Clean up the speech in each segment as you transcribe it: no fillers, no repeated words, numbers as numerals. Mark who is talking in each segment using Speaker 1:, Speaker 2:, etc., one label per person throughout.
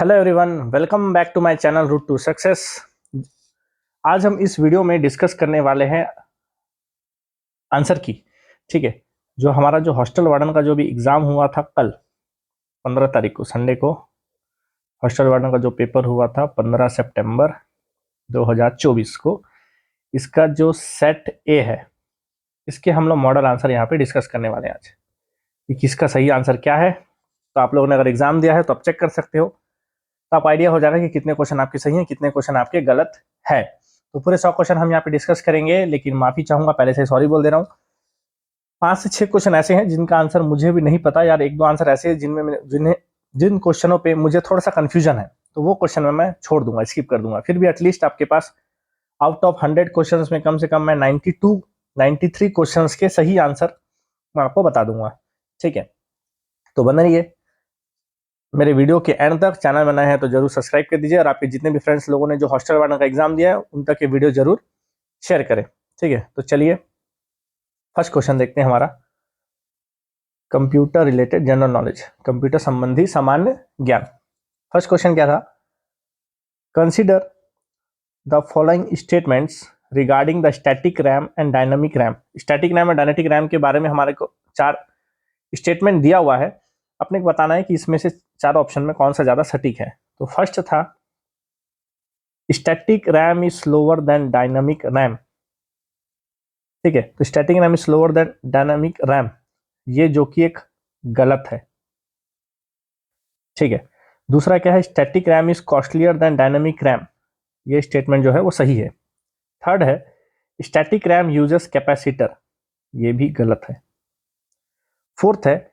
Speaker 1: Hello everyone, welcome back to my channel route to success. आज हम इस video में डिस्कस करने वाले हैं आंसर की। ठीक है, जो हमारा जो हॉस्टल वार्डन का जो भी एग्ज़ाम हुआ था कल 15 तारीख को, संडे को हॉस्टल वार्डन का जो पेपर हुआ था 15 सितंबर 2024 को, इसका जो सेट ए है, इसके हम लोग मॉडल आंसर यहाँ पे डिस्कस करने वाले हैं आज कि किसका सही आंसर क्या है। तो आप लोगों ने अगर एग्ज़ाम दिया है तो आप चेक कर सकते हो, तो आप आइडिया हो जाएगा कि कितने क्वेश्चन आपके सही हैं, कितने क्वेश्चन आपके गलत है। तो पूरे 100 क्वेश्चन हम यहाँ पे डिस्कस करेंगे, लेकिन माफी चाहूंगा, पहले से सॉरी बोल दे रहा हूँ। 5 से 6 क्वेश्चन ऐसे हैं जिनका आंसर मुझे भी नहीं पता यार, एक दो आंसर ऐसे हैं जिन क्वेश्चनों पे मुझे थोड़ा सा कंफ्यूजन है, तो वो क्वेश्चन में मैं छोड़ दूंगा, स्किप कर दूंगा। फिर भी एटलीस्ट आपके पास आउट ऑफ 100 क्वेश्चन में कम से कम मैं 93 क्वेश्चन के सही आंसर मैं आपको बता दूंगा। ठीक है, तो बने रहिए मेरे वीडियो के एंड तक। चैनल में नए हैं तो जरूर सब्सक्राइब कर दीजिए, और आपके जितने भी फ्रेंड्स लोगों ने जो हॉस्टल वार्डन का एग्जाम दिया है उन तक ये वीडियो जरूर शेयर करें। ठीक है, तो चलिए फर्स्ट क्वेश्चन देखते हैं हमारा। Computer related general knowledge, computer संबंधी सामान्य ज्ञान। फर्स्ट क्वेश्चन क्या था? Consider the following statements regarding the static RAM and dynamic RAM. Static RAM और डायनेटिक रैम के बारे में हमारे को 4 स्टेटमेंट दिया हुआ है, अपने को बताना है कि इसमें से 4 ऑप्शन में कौन सा ज्यादा सटीक है। तो फर्स्ट था static RAM is slower then dynamic RAM. ठीक है, तो static RAM is slower then dynamic RAM, ये जो कि एक गलत है। ठीक है, दूसरा क्या है? Static RAM is costlier then dynamic RAM, ये स्टेटमेंट जो है वो सही है। थर्ड है स्टैटिक रैम यूजेस कैपेसिटर, ये भी गलत है। फोर्थ है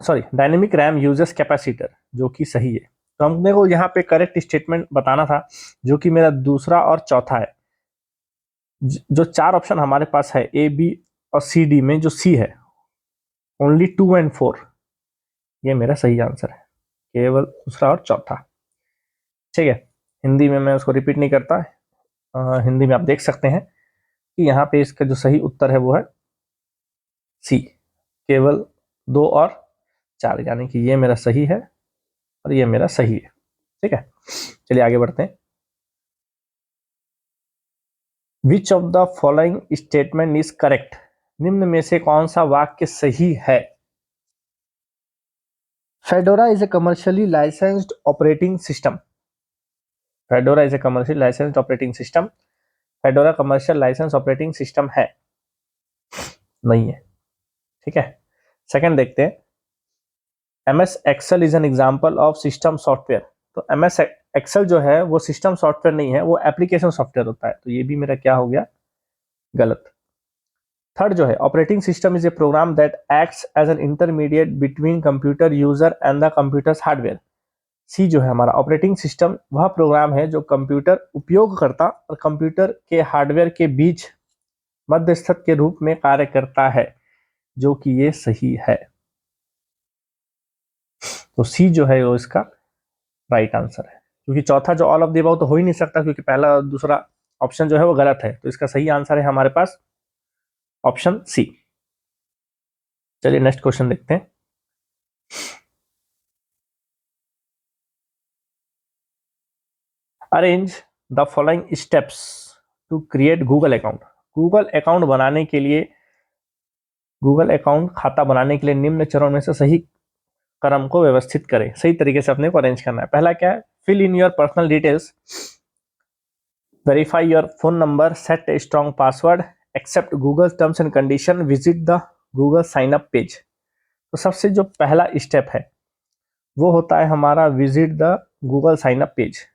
Speaker 1: डायनेमिक रैम यूजेस कैपेसिटर, जो कि सही है। तो हमने को यहाँ पे करेक्ट स्टेटमेंट बताना था, जो कि मेरा दूसरा और चौथा है। जो 4 ऑप्शन हमारे पास है ए बी और सी डी में, जो सी है ओनली 2 एंड 4, ये मेरा सही आंसर है, केवल दूसरा और चौथा। ठीक है, हिंदी में मैं उसको रिपीट नहीं करता, हिंदी में आप देख सकते हैं कि यहाँ पे इसका जो सही उत्तर है वो है सी, केवल 2 और 4, यानी कि ये मेरा सही है और ये मेरा सही है। ठीक है, चलिए आगे बढ़ते हैं। Which of the following statement is correct, निम्न में से कौन सा वाक्य सही है? Fedora is a commercially licensed operating system. Fedora is a commercial licensed operating system. Fedora commercial license operating system है? नहीं है। ठीक है, सेकंड देखते हैं। MS Excel is an example of system software. तो MS एक्सेल जो है वो सिस्टम सॉफ्टवेयर नहीं है, वो एप्लीकेशन सॉफ्टवेयर होता है। तो ये भी मेरा क्या हो गया? गलत। थर्ड जो है, operating system is a program that acts as an intermediate between computer user and the computer's hardware. C जो है हमारा, ऑपरेटिंग सिस्टम वह प्रोग्राम है जो कंप्यूटर उपयोगकर्ता और कंप्यूटर के हार्डवेयर के बीच मध्यस्थ के रूप में कार्य करता है, जो कि ये सही है। तो सी जो है वो इसका राइट आंसर है, क्योंकि चौथा जो ऑल ऑफ द अबव तो हो ही नहीं सकता, क्योंकि पहला और दूसरा ऑप्शन जो है वो गलत है। तो इसका सही आंसर है हमारे पास ऑप्शन सी। चलिए नेक्स्ट क्वेश्चन देखते हैं। Arrange the following steps to create Google account. Google account बनाने के लिए, गूगल अकाउंट खाता बनाने के लिए निम्न चरणों में से सही क्रम को व्यवस्थित करें। सही तरीके से अपने को अरेंज करना है। पहला क्या है? Fill in your personal details, verify your phone number, set a strong password, accept Google terms and condition, visit the Google sign up page. तो सबसे जो पहला स्टेप है वो होता है हमारा visit the Google sign up page.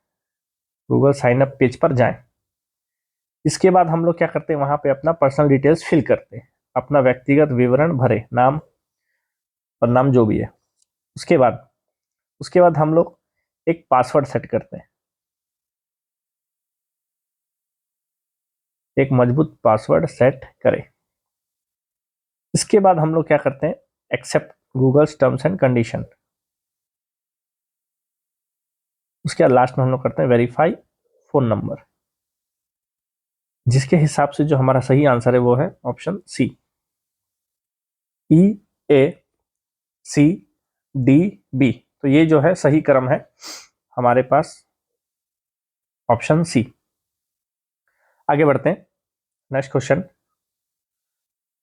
Speaker 1: Google sign up page पर जाएं। इसके बाद हम लोग क्या करते हैं, वहां पे अपना पर्सनल डिटेल्स फिल करते हैं, अपना व्यक्तिगत विवरण भरे, नाम और नाम जो भी है। उसके बाद हम लोग एक पासवर्ड सेट करते हैं, एक मजबूत पासवर्ड सेट करें। इसके बाद हम लोग क्या करते हैं, accept Google terms and condition. उसके बाद लास्ट में हम लोग करते हैं वेरीफाई फोन नंबर, जिसके हिसाब से जो हमारा सही आंसर है वो है option C, E A C D B। तो ये जो है सही क्रम है हमारे पास ऑप्शन सी। आगे बढ़ते हैं, next question,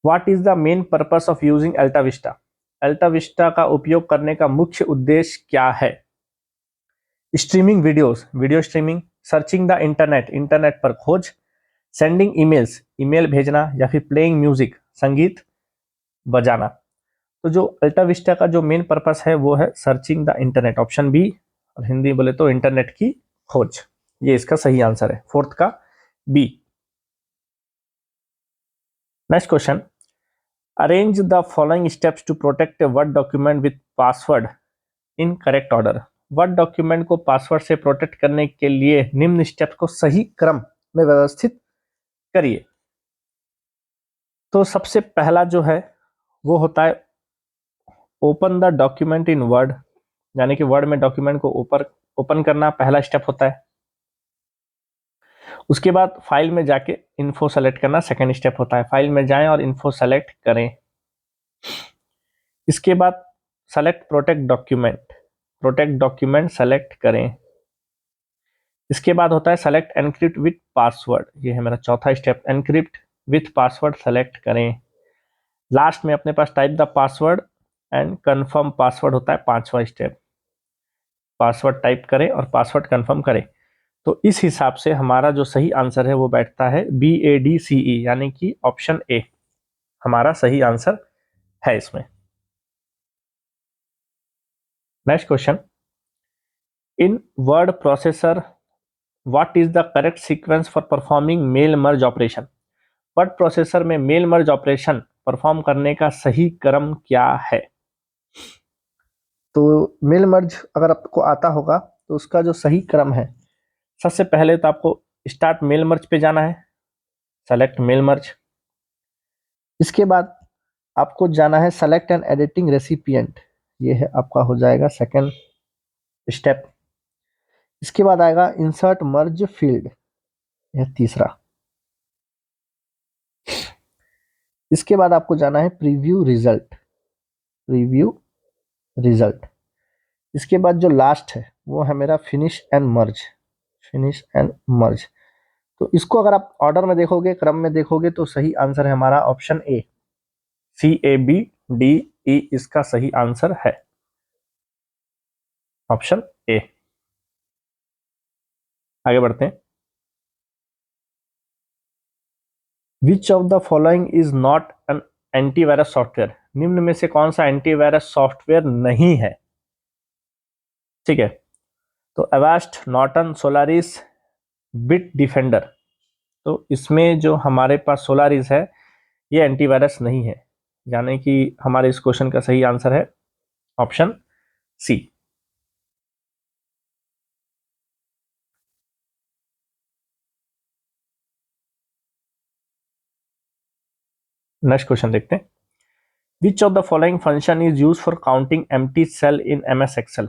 Speaker 1: what is the main purpose of using Alta Vista? Alta Vista का उपयोग करने का मुख्य उद्देश्य क्या है? Streaming videos, video streaming, searching the internet, internet पर खोज, सेंडिंग ईमेल्स, ईमेल भेजना, या फिर प्लेइंग म्यूजिक, संगीत बजाना। तो जो अल्टा विस्टा का जो मेन पर्पस है वो है searching the internet, option B, और हिंदी बोले तो इंटरनेट की खोज। ये इसका सही आंसर है, फोर्थ का B. Next question, arrange the following steps to protect a Word document with password in correct order. Word document को पासवर्ड से प्रोटेक्ट करने के लिए निम्न स्टेप्स को सही क्रम में व्यवस्थित करिए। तो सबसे पहला जो है वो होता है open the document in word, यानी कि वर्ड में डॉक्यूमेंट को ओपन करना पहला स्टेप होता है। उसके बाद फाइल में जाके इन्फो सेलेक्ट करना सेकंड स्टेप होता है, फाइल में जाएं और इन्फो सेलेक्ट करें। इसके बाद select protect document, protect document select करें। इसके बाद होता है सेलेक्ट एनक्रिप्ट विथ पासवर्ड, ये है मेरा चौथा step, encrypt with password select करें। लास्ट में अपने पास type the password and confirm password होता है पांचवा स्टेप, पासवर्ड टाइप करें और पासवर्ड कंफर्म करें। तो इस हिसाब से हमारा जो सही आंसर है वो बैठता है BADCE, यानी कि ऑप्शन ए हमारा सही आंसर है इसमें। Next question, in Word processor what is the correct sequence for performing mail merge operation? Word processor में मेल मर्ज ऑपरेशन परफॉर्म करने का सही क्रम क्या है? तो मेल मर्ज अगर आपको आता होगा तो उसका जो सही क्रम है, सबसे पहले तो आपको स्टार्ट मेल मर्ज पे जाना है, सेलेक्ट मेल मर्ज। इसके बाद आपको जाना है सेलेक्ट एंड एडिटिंग रेसिपिएंट, ये है आपका हो जाएगा सेकंड स्टेप। इसके बाद आएगा इंसर्ट मर्ज फील्ड, यह तीसरा। इसके बाद आपको जाना है प्रीव्यू रिजल्ट, प्रीव्यू रिजल्ट। इसके बाद जो लास्ट है वो है मेरा finish and merge, finish and merge. तो इसको अगर आप ऑर्डर में देखोगे, क्रम में देखोगे, तो सही आंसर है हमारा ऑप्शन ए, CABDE इसका सही आंसर है, ऑप्शन ए। आगे बढ़ते हैं, which of the following is not an antivirus software? निम्न में से कौन सा एंटीवायरस सॉफ्टवेयर नहीं है? ठीक है, तो Avast, Norton, Solaris, bit defender. तो इसमें जो हमारे पास सोलारिस है ये एंटीवायरस नहीं है, यानी कि हमारे इस क्वेश्चन का सही आंसर है ऑप्शन सी। नेक्स्ट क्वेश्चन देखते हैं, which of the following function is use for counting empty cell in MS Excel?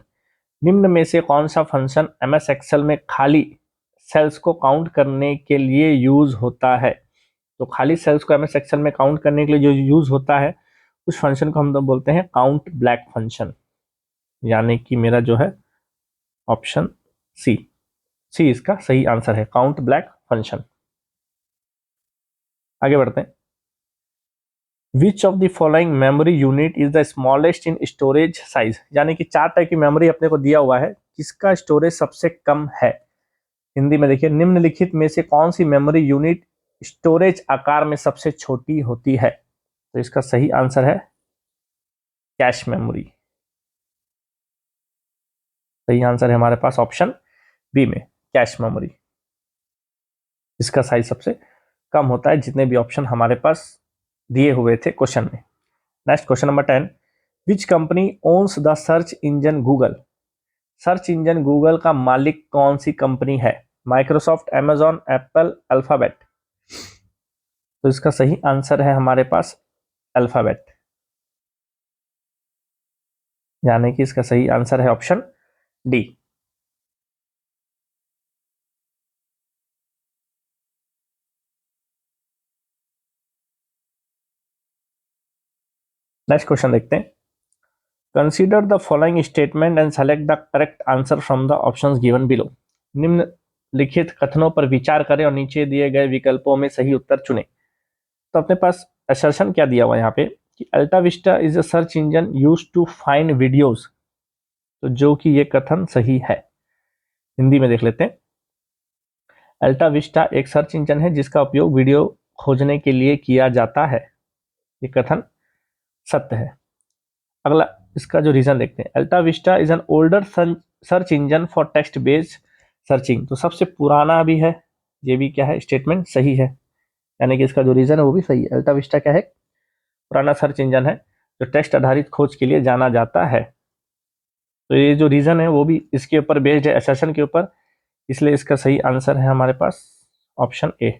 Speaker 1: निम्न में से कौन सा फंक्शन MS एक्सेल में खाली सेल्स को काउंट करने के लिए यूज होता है? तो खाली सेल्स को MS एक्सेल में काउंट करने के लिए जो यूज होता है उस फंक्शन को हम तो बोलते हैं काउंट ब्लैक फंक्शन, यानी कि मेरा जो है ऑप्शन सी, सी इसका सही आंसर है, काउंट ब्लैक फंक्शन। आगे बढ़ते हैं, which of the following memory unit is the smallest in storage size? यानी कि चार टाइप की मेमोरी अपने को दिया हुआ है, किसका स्टोरेज सबसे कम है? हिंदी में देखिए, निम्नलिखित में से कौन सी मेमोरी यूनिट स्टोरेज आकार में सबसे छोटी होती है? तो इसका सही आंसर है कैश मेमोरी, सही आंसर है हमारे पास ऑप्शन बी में कैश मेमोरी, इसका साइज सबसे कम होता है जितने भी ऑप्शन हमारे पास दिए हुए थे क्वेश्चन में। Next question number 10, which company owns the search engine Google? Search engine Google का मालिक कौन सी कंपनी है? Microsoft, Amazon, Apple, alphabet. तो इसका सही आंसर है हमारे पास अल्फाबेट, यानी कि इसका सही आंसर है ऑप्शन डी। नेक्स्ट क्वेश्चन देखते हैं, consider the following statement and select the correct answer from the options given below. निम्नलिखित कथनों पर विचार करें और नीचे दिए गए विकल्पों में सही उत्तर चुनें। तो अपने पास असर्शन क्या दिया हुआ है यहाँ पे कि Alta Vista is a search engine used to find videos, तो जो कि ये कथन सही है। हिंदी में देख लेते हैं। अल्टा विस्टा एक सर्च इंजन है जिसका उपयोग वीडियो खोजने के लिए किया जाता है, ये कथन सत्य है। अगला इसका जो रीजन देखते हैं, Alta Vista is an older search engine for text based searching, तो सबसे पुराना भी है, ये भी क्या है स्टेटमेंट सही है, यानी कि इसका जो रीजन है वो भी सही है। अल्टा विस्टा क्या है, पुराना सर्च इंजन है जो टेक्स्ट आधारित खोज के लिए जाना जाता है। तो ये जो रीजन है वो भी इसके ऊपर बेस्ड है, असर्शन के ऊपर, इसलिए इसका सही आंसर है हमारे पास ऑप्शन ए।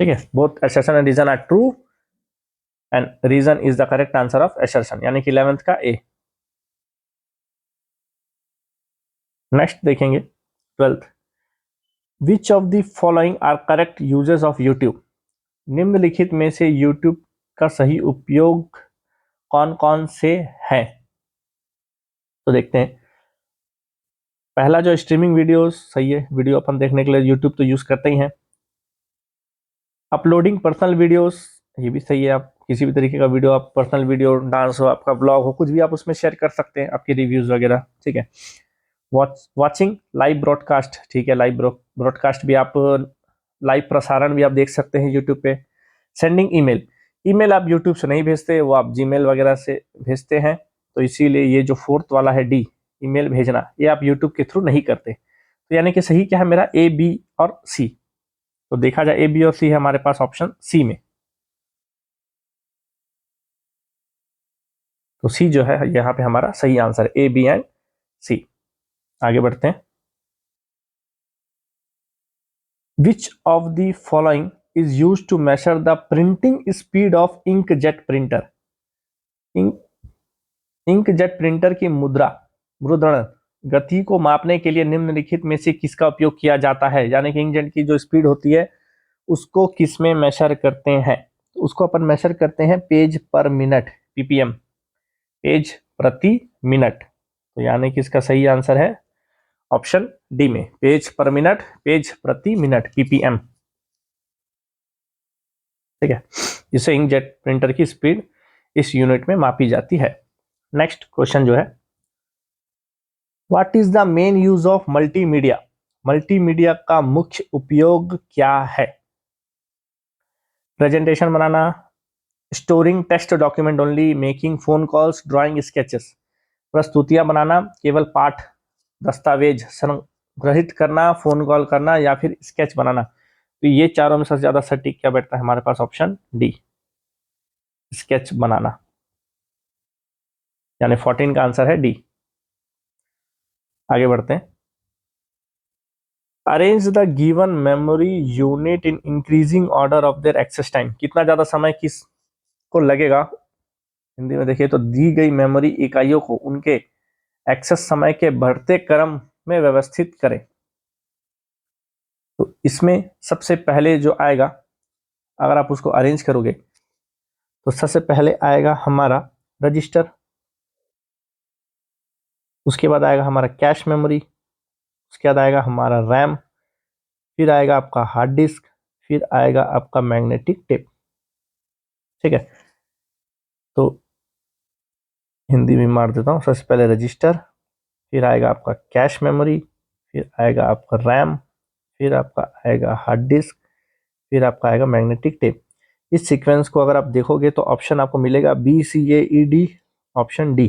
Speaker 1: ठीक है, both assertion and reason are true and reason is the correct answer of assertion, यानी कि 11th का ए। नेक्स्ट देखेंगे 12th, which of the following are correct uses of YouTube. निम्नलिखित में से यूट्यूब का सही उपयोग कौन कौन से हैं। तो देखते हैं, पहला जो स्ट्रीमिंग वीडियोस सही है, वीडियो अपन देखने के लिए यूट्यूब तो यूज करते ही हैं। अपलोडिंग पर्सनल वीडियोस, ये भी सही है, आप किसी भी तरीके का वीडियो, आप पर्सनल वीडियो, डांस हो, आपका ब्लॉग हो, कुछ भी आप उसमें शेयर कर सकते हैं, आपकी रिव्यूज वगैरह। ठीक है, वॉचिंग लाइव ब्रॉडकास्ट, ठीक है, लाइव ब्रॉडकास्ट भी आप, लाइव प्रसारण भी आप देख सकते हैं यूट्यूब पे। सेंडिंग ईमेल, ईमेल आप यूट्यूब से नहीं भेजते, वो आप जीमेल वगैरह से भेजते हैं, तो इसीलिए ये जो 4th वाला है डी, ईमेल भेजना, ये आप यूट्यूब के थ्रू नहीं करते। तो यानी कि सही क्या है मेरा, ए, बी और सी। तो देखा जाए ए, बी और सी है हमारे पास ऑप्शन सी में, तो सी जो है यहाँ पे हमारा सही आंसर है, ए, बी एंड सी। आगे बढ़ते हैं, which of the following is used to measure the printing speed of inkjet printer. Inkjet printer की मुद्रण गति को मापने के लिए निम्नलिखित में से किसका उपयोग किया जाता है, यानी कि इंकजेट की जो स्पीड होती है उसको किस में मेजर करते हैं। तो उसको अपन मेजर करते हैं पेज पर मिनट, पीपीएम, पेज प्रति मिनट। तो यानी कि इसका सही आंसर है ऑप्शन डी में, पेज पर मिनट, पेज प्रति मिनट, पीपीएम। ठीक है, जिससे इंकजेट प्रिंटर की स्पीड इस यूनिट में मापी जाती है। नेक्स्ट क्वेश्चन जो है, what is the main use of multimedia. Multimedia का मुख्य उपयोग क्या है। प्रेजेंटेशन बनाना, storing text document only, making phone calls, drawing sketches. प्रस्तुतियां बनाना, केवल पाठ दस्तावेज संग्रहित करना, फोन कॉल करना, या फिर स्केच बनाना। तो ये चारों में सबसे ज्यादा सटीक क्या बैठता है हमारे पास, ऑप्शन डी, स्केच बनाना, यानी 14 का आंसर है डी। आगे बढ़ते हैं, arrange the given memory unit in increasing order of their access time. कितना ज्यादा समय किस को लगेगा, हिंदी में देखिए तो दी गई मेमोरी इकाइयों को उनके एक्सेस समय के बढ़ते क्रम में व्यवस्थित करें। तो इसमें सबसे पहले जो आएगा, अगर आप उसको अरेंज करोगे तो सबसे पहले आएगा हमारा रजिस्टर, उसके बाद आएगा हमारा कैश मेमोरी, उसके बाद आएगा हमारा रैम, फिर आएगा आपका हार्ड डिस्क, फिर आएगा आपका मैग्नेटिक टेप। ठीक है, तो हिंदी में मार देता हूँ, सबसे पहले रजिस्टर, फिर आएगा आपका कैश मेमोरी, फिर आएगा आपका रैम, फिर आपका आएगा हार्ड डिस्क, फिर आपका आएगा मैग्नेटिक टेप। इस सीक्वेंस को अगर आप देखोगे तो ऑप्शन आपको मिलेगा BCAED, ऑप्शन डी,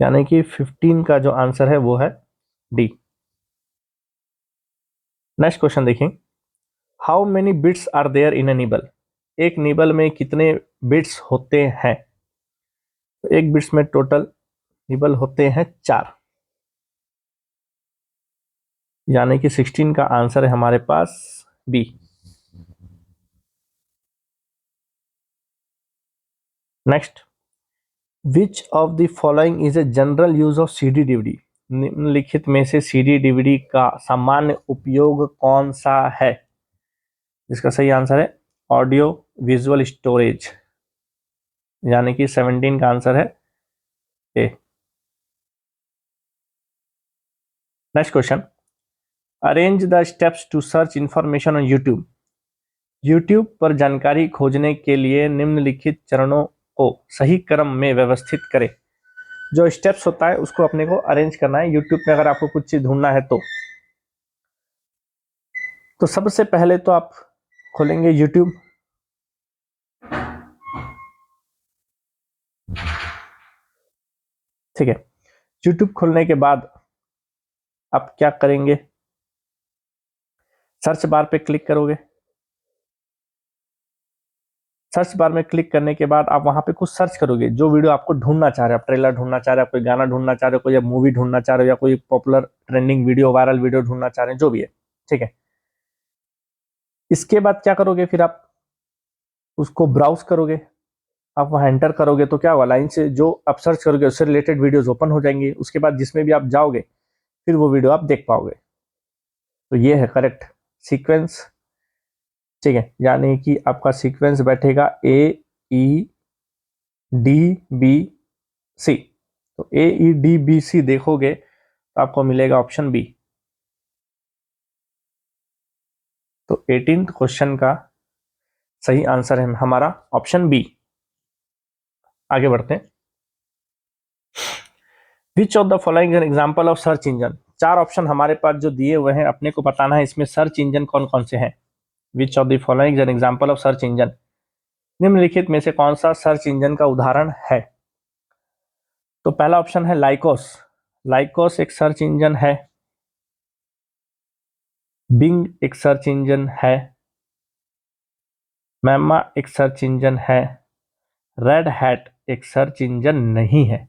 Speaker 1: यानी कि 15 का जो आंसर है वो है डी। नेक्स्ट क्वेश्चन देखें, how many bits are there in a nibble. एक निबल में कितने बिट्स होते हैं। तो एक बिट्स में टोटल निबल होते हैं 4, यानी कि 16 का आंसर है हमारे पास B. Next, which of the following is a general use of CD DVD। निम्नलिखित में से CD DVD का सामान्य उपयोग कौन सा है। इसका सही आंसर है ऑडियो विजुअल स्टोरेज, यानी कि 17 का आंसर है A. Next question, arrange the steps to search information on YouTube. YouTube पर जानकारी खोजने के लिए निम्नलिखित चरणों को सही क्रम में व्यवस्थित करें। जो स्टेप्स होता है उसको अपने को अरेंज करना है यूट्यूब में अगर आपको कुछ चीज ढूंढना है तो सबसे पहले तो आप खोलेंगे यूट्यूब। ठीक है, यूट्यूब खोलने के बाद आप क्या करेंगे, सर्च बार पे क्लिक करोगे। सर्च बार में क्लिक करने के बाद आप वहां पे कुछ सर्च करोगे, जो वीडियो आपको ढूंढना चाह रहे हो, आप ट्रेलर ढूंढना चाह रहे हो, कोई गाना ढूंढना चाह रहे हो, कोई मूवी ढूंढना चाह रहे हो, या कोई popular trending video, viral video ढूंढना चाह रहे हैं, जो भी है। ठीक है, इसके बाद क्या करोगे, फिर आप उसको ब्राउज करोगे। आप वहां एंटर करोगे तो क्या होगा, लाइन से जो आप सर्च करोगे उससे रिलेटेड वीडियोज ओपन हो जाएंगी। उसके बाद जिसमें भी आप जाओगे फिर वो वीडियो आप देख पाओगे। तो ये है करेक्ट सीक्वेंस। ठीक है, यानी कि आपका सीक्वेंस बैठेगा AEDBC। तो AEDBC देखोगे तो आपको मिलेगा ऑप्शन बी। तो 18th क्वेश्चन का सही आंसर है हमारा ऑप्शन बी। आगे बढ़ते हैं। Which of the following an example of search engine. 4 option हमारे पास जो दिए हुए हैं, अपने को बताना है इसमें सर्च इंजन कौन कौन से हैं। Which of the following an example of search engine, निम्नलिखित में से कौन सा सर्च इंजन का उदाहरण है। तो पहला ऑप्शन है लाइकोस। लाइकोस एक सर्च इंजन है। बिंग एक सर्च इंजन है। मैमा एक सर्च इंजन है। रेड हैट एक सर्च इंजन नहीं है।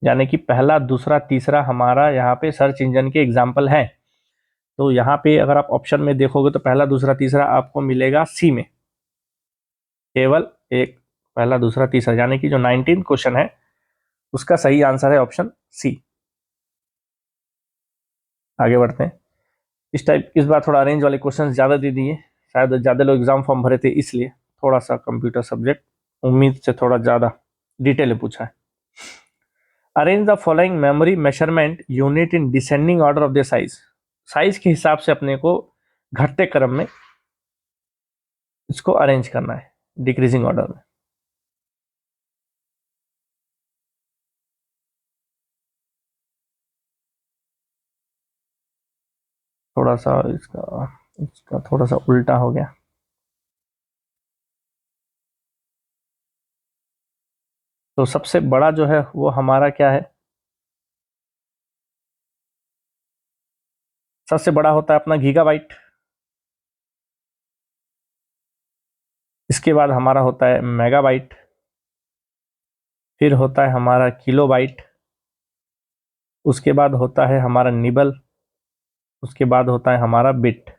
Speaker 1: यानी कि पहला, दूसरा, तीसरा हमारा यहाँ पे सर्च इंजन के एग्जाम्पल हैं। तो यहाँ पे अगर आप ऑप्शन में देखोगे तो पहला, दूसरा, तीसरा आपको मिलेगा सी में, केवल एक पहला, दूसरा, तीसरा। यानी कि जो 19th क्वेश्चन है उसका सही आंसर है ऑप्शन सी। आगे बढ़ते हैं। इस बार थोड़ा अरेंज वाले क्वेश्चन ज्यादा दे दिए, शायद ज्यादा लोग एग्जाम फॉर्म भरे थे, इसलिए थोड़ा सा कंप्यूटर सब्जेक्ट उम्मीद से थोड़ा ज्यादा डिटेल में पूछा है। Arrange the following memory measurement unit in descending order of the size. Size के हिसाब से अपने को घटते क्रम में इसको अरेंज करना है, डिक्रीजिंग ऑर्डर में। थोड़ा सा इसका इसका थोड़ा सा उल्टा हो गया। तो सबसे बड़ा जो है वो हमारा क्या है, सबसे बड़ा होता है अपना गीगाबाइट। इसके बाद हमारा होता है मेगाबाइट। फिर होता है हमारा किलोबाइट। उसके बाद होता है हमारा निबल। उसके बाद होता है हमारा बिट।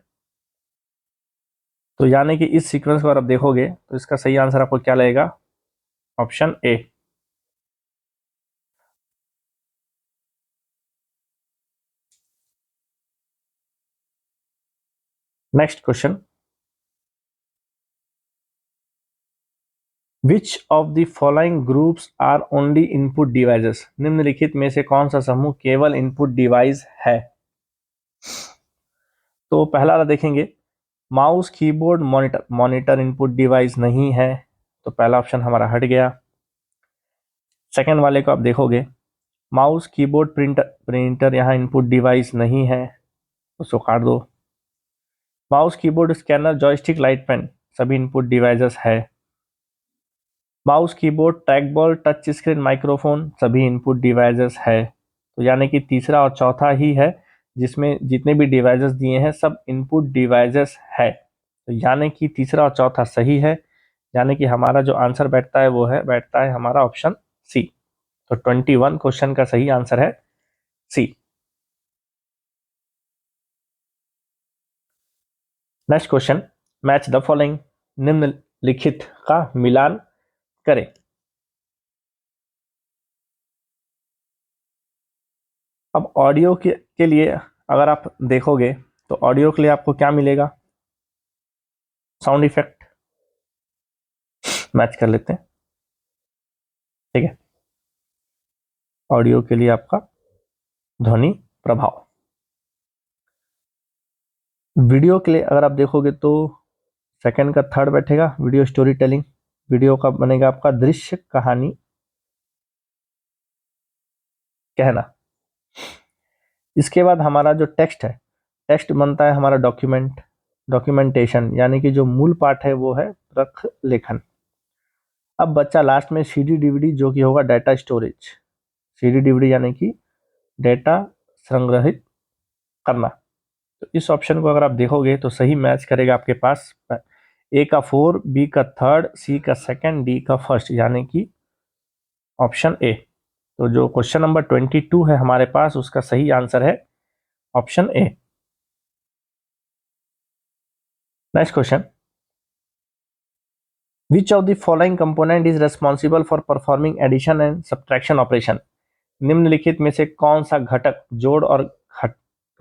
Speaker 1: तो यानी कि इस सीक्वेंस को अगर आप देखोगे तो इसका सही आंसर आपको क्या लगेगा, option A. Next question, which of the following groups are only input devices. निम्नलिखित में से कौन सा समूह केवल इनपुट डिवाइस है। तो पहला वाला देखेंगे, mouse, keyboard, monitor. Monitor input device नहीं है, तो पहला ऑप्शन हमारा हट गया। सेकंड वाले को आप देखोगे, माउस, कीबोर्ड, प्रिंटर। प्रिंटर यहाँ इनपुट डिवाइस नहीं है, उसको काट दो। Mouse, keyboard, scanner, joystick, light, pen सभी इनपुट डिवाइसेस है। Mouse, keyboard, track ball, touch screen, microphone सभी इनपुट डिवाइसेस है। तो यानी कि तीसरा और चौथा ही है जिसमें जितने भी डिवाइसेस दिए हैं सब इनपुट डिवाइसेस है। तो यानी कि तीसरा और चौथा सही है, यानी कि हमारा जो आंसर बैठता है हमारा ऑप्शन सी। तो 21 क्वेश्चन का सही आंसर है C. Next question, match the following. निम्नलिखित का मिलान करें। अब ऑडियो के लिए अगर आप देखोगे तो ऑडियो के लिए आपको क्या मिलेगा, साउंड इफेक्ट। मैच कर लेते हैं, ठीक है। ऑडियो के लिए आपका ध्वनि प्रभाव। वीडियो के लिए अगर आप देखोगे तो सेकंड का थर्ड बैठेगा वीडियो स्टोरी टेलिंग। वीडियो का बनेगा आपका दृश्य कहानी कहना। इसके बाद हमारा जो टेक्स्ट है, टेक्स्ट बनता है हमारा डॉक्यूमेंटेशन, यानी कि जो मूल पाठ है वो है प्रख लेखन। अब बच्चा लास्ट में सीडी डीवीडी, जो कि होगा डाटा स्टोरेज। सीडी डीवीडी यानी कि डेटा संग्रहित करना। तो इस ऑप्शन को अगर आप देखोगे तो सही मैच करेगा आपके पास ए का 4, बी का थर्ड, सी का सेकंड, डी का फर्स्ट, यानी कि ऑप्शन ए। तो जो क्वेश्चन नंबर 22 है हमारे पास, उसका सही आंसर है option A. Next question, which of the following component is responsible for performing addition and subtraction operation. निम्नलिखित में से कौन सा घटक जोड़ और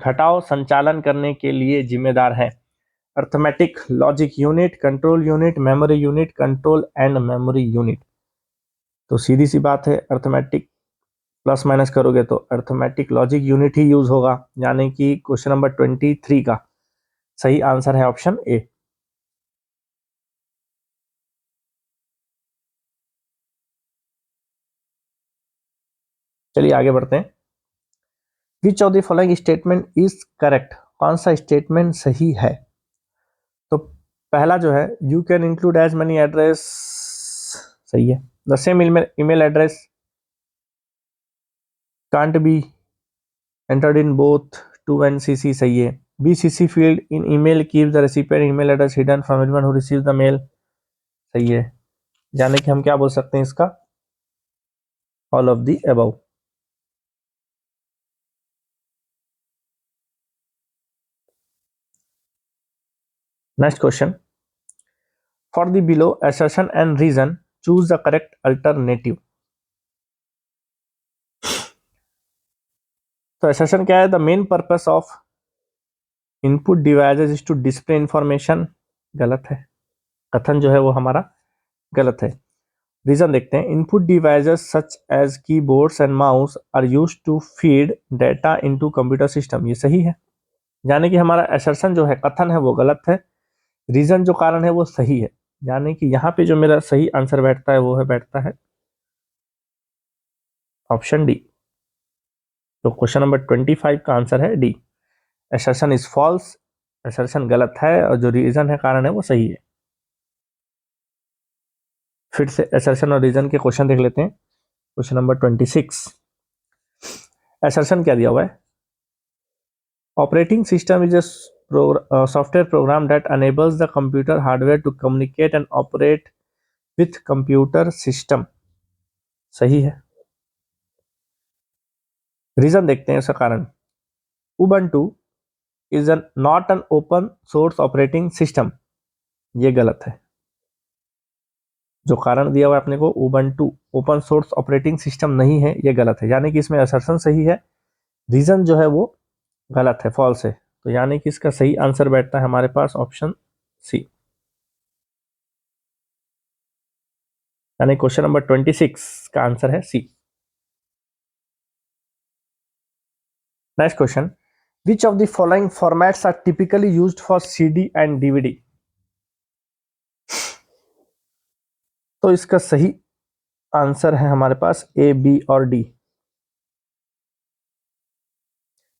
Speaker 1: घटाव संचालन करने के लिए जिम्मेदार है। Arithmetic, logic unit, control unit, memory unit, control and memory unit. तो सीधी सी बात है, अर्थमेटिक प्लस माइनस करोगे तो अर्थमेटिक लॉजिक यूनिट ही यूज होगा, यानी कि क्वेश्चन नंबर 23 का सही आंसर है ऑप्शन ए। चलिए आगे बढ़ते हैं। Which of the following statement is correct, कौन सा स्टेटमेंट सही है। तो पहला जो है, you can include as many address, सही है। The same email address can't be entered in both to and CC, सही है। BCC field in email keep the recipient email address hidden from everyone who receive the mail, सही है। यानी कि हम क्या बोल सकते हैं इसका, all of the above. Next question, for the below assertion and reason choose the correct alternative. तो assertion क्या है, the main purpose of input devices is to display information, गलत है। कथन जो है वो हमारा गलत है। रीजन देखते हैं, input devices such as keyboards and mouse are used to feed data into computer system, ये सही है। यानी कि हमारा assertion जो है, कथन है, वो गलत है। रीजन जो कारण है वो सही है, यानी कि यहाँ पे जो मेरा सही आंसर बैठता है वो है बैठता है ऑप्शन डी। तो क्वेश्चन नंबर 25 का आंसर है D, assertion is false, assertion गलत है और जो रीजन है, कारण है, वो सही है। फिर से assertion और रीजन के क्वेश्चन देख लेते हैं। क्वेश्चन नंबर 26, assertion क्या दिया हुआ है, operating system is a software program that enables the computer hardware to communicate and operate with computer system, सही है। रीजन देखते हैं इसका कारण, Ubuntu is not an open source operating system, ये गलत है। जो कारण दिया हुआ है अपने को, Ubuntu open source operating system नहीं है, ये गलत है। यानी कि इसमें असर्शन सही है, रीजन जो है वो गलत है, फॉल्स है। तो यानी कि इसका सही आंसर बैठता है हमारे पास ऑप्शन सी। यानी क्वेश्चन नंबर 26 का आंसर है C. Next question, which of the following formats are typically used for CD and DVD. तो इसका सही आंसर है हमारे पास ए, बी और डी,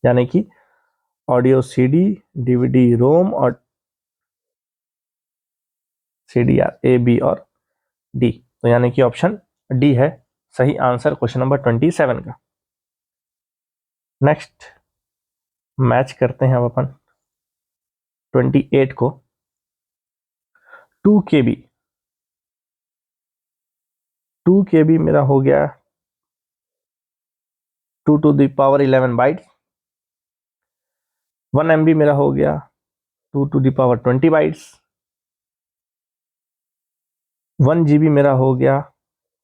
Speaker 1: यानी कि ऑडियो सीडी, डीवीडी रोम और सीडीआर, ए, बी और डी। तो यानी कि ऑप्शन डी है सही आंसर क्वेश्चन नंबर 27 का। नेक्स्ट मैच करते हैं अब अपन 28 को। 2 KB, 2 KB मेरा हो गया 2 to the power 11 bytes. 1 MB मेरा हो गया 2 to the power 20 bytes. 1 GB मेरा हो गया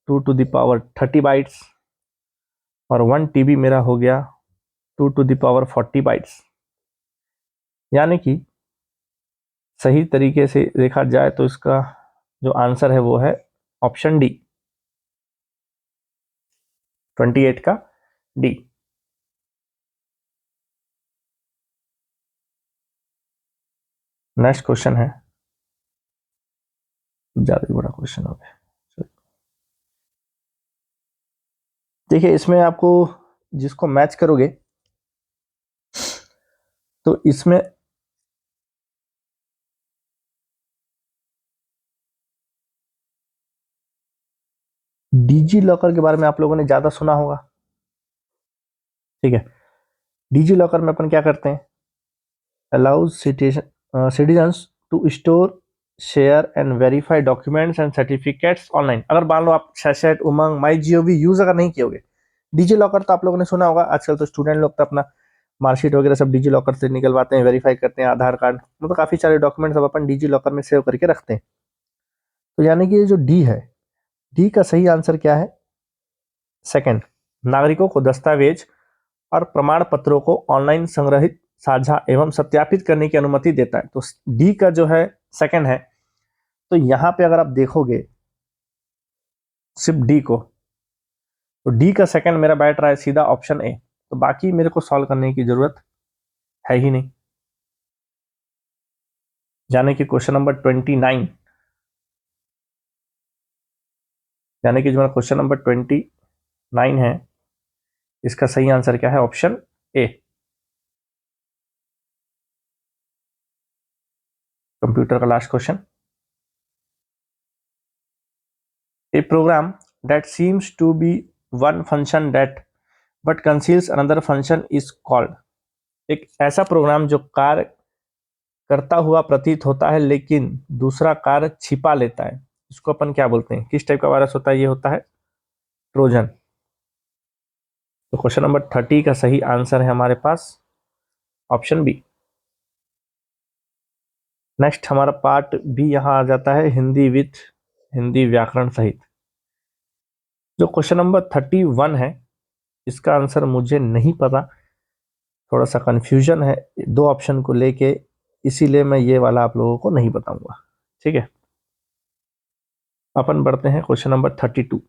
Speaker 1: 2 to the power 30 बाइट्स और 1 TB मेरा हो गया 2 to the power 40 बाइट्स। यानी कि सही तरीके से देखा जाए तो इसका जो आंसर है वो है ऑप्शन डी, 28 का डी। नेक्स्ट क्वेश्चन है, ज्यादा ही बड़ा क्वेश्चन हो गया। देखिए इसमें आपको जिसको मैच करोगे तो इसमें डिजी लॉकर के बारे में आप लोगों ने ज्यादा सुना होगा। ठीक है, डिजी लॉकर में अपन क्या करते हैं, allows citizens to store, share and verify documents and certificates online. अगर मान लो आप शैशेट, उमंग, माई जीओवी यूज अगर नहीं किए, डिजी लॉकर तो आप लोगों ने सुना होगा। आजकल तो स्टूडेंट लोग तो अपना मार्कशीट वगैरह सब डिजी लॉकर से निकलवाते हैं, वेरीफाई करते हैं, आधार कार्ड, मतलब काफी सारे डॉक्यूमेंट्स अब अपन डिजी लॉकर में सेव करके रखते हैं। तो यानी कि ये जो डी है, डी का सही आंसर क्या है, सेकंड, नागरिकों को दस्तावेज और प्रमाण पत्रों को ऑनलाइन संग्रहित, साझा एवं सत्यापित करने की अनुमति देता है। तो डी का जो है सेकंड है। तो यहां पे अगर आप देखोगे सिर्फ डी को, तो डी का सेकंड मेरा बैठ रहा है सीधा ऑप्शन ए। तो बाकी मेरे को सॉल्व करने की जरूरत है ही नहीं। यानी कि क्वेश्चन नंबर 29, यानी कि जो मेरा क्वेश्चन नंबर 29 है, इसका सही आंसर क्या है, ऑप्शन ए। कंप्यूटर का last question, a program that seems to be one function that but conceals another function is called. एक ऐसा प्रोग्राम जो कार्य करता हुआ प्रतीत होता है लेकिन दूसरा कार्य छिपा लेता है, इसको अपन क्या बोलते हैं, किस टाइप का वायरस होता है, ये होता है ट्रोजन। तो क्वेश्चन नंबर 30 का सही आंसर है हमारे पास ऑप्शन बी। नेक्स्ट हमारा पार्ट भी यहां आ जाता है, हिंदी विथ हिंदी व्याकरण सहित। जो क्वेश्चन नंबर 31 है, इसका आंसर मुझे नहीं पता, थोड़ा सा कंफ्यूजन है दो ऑप्शन को लेके, इसीलिए मैं ये वाला आप लोगों को नहीं बताऊंगा। ठीक है, अपन बढ़ते हैं क्वेश्चन नंबर 32।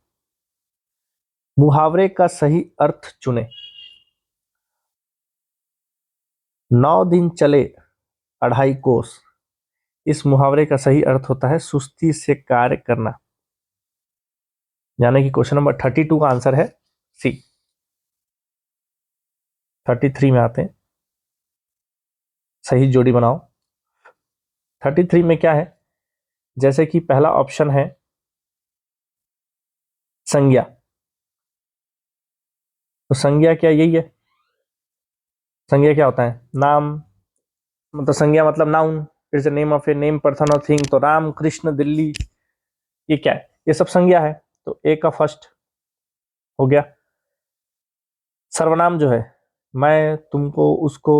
Speaker 1: मुहावरे का सही अर्थ चुने। 9 दिन चले अढ़ाई कोस, इस मुहावरे का सही अर्थ होता है सुस्ती से कार्य करना। यानी कि क्वेश्चन नंबर 32 का आंसर है सी। 33 में आते हैं, सही जोड़ी बनाओ। 33 में क्या है, जैसे कि पहला ऑप्शन है संज्ञा, तो संज्ञा क्या यही है, संज्ञा क्या होता है, नाम, मतलब संज्ञा मतलब noun, it's the name of a name, person और थिंग। तो राम, कृष्ण, दिल्ली, ये क्या है, ये सब संज्ञा है। तो ए का फर्स्ट हो गया। सर्वनाम जो है, मैं, तुमको, उसको,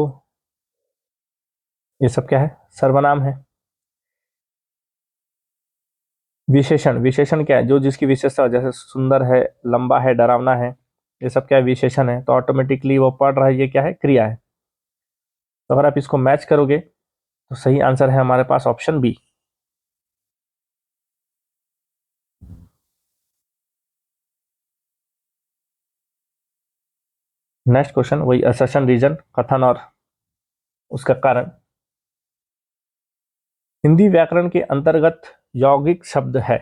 Speaker 1: ये सब क्या है, सर्वनाम है। विशेषण, विशेषण क्या है, जो जिसकी विशेषता, जैसे सुंदर है, लंबा है, डरावना है, ये सब क्या है, विशेषण है। तो ऑटोमेटिकली वो पढ़ रहा है, ये क्या है, क्रिया है। तो अगर आप इसको मैच करोगे तो सही आंसर है हमारे पास ऑप्शन बी। नेक्स्ट क्वेश्चन, वही असर्शन, रीजन, कथन और उसका कारण। हिंदी व्याकरण के अंतर्गत यौगिक शब्द है।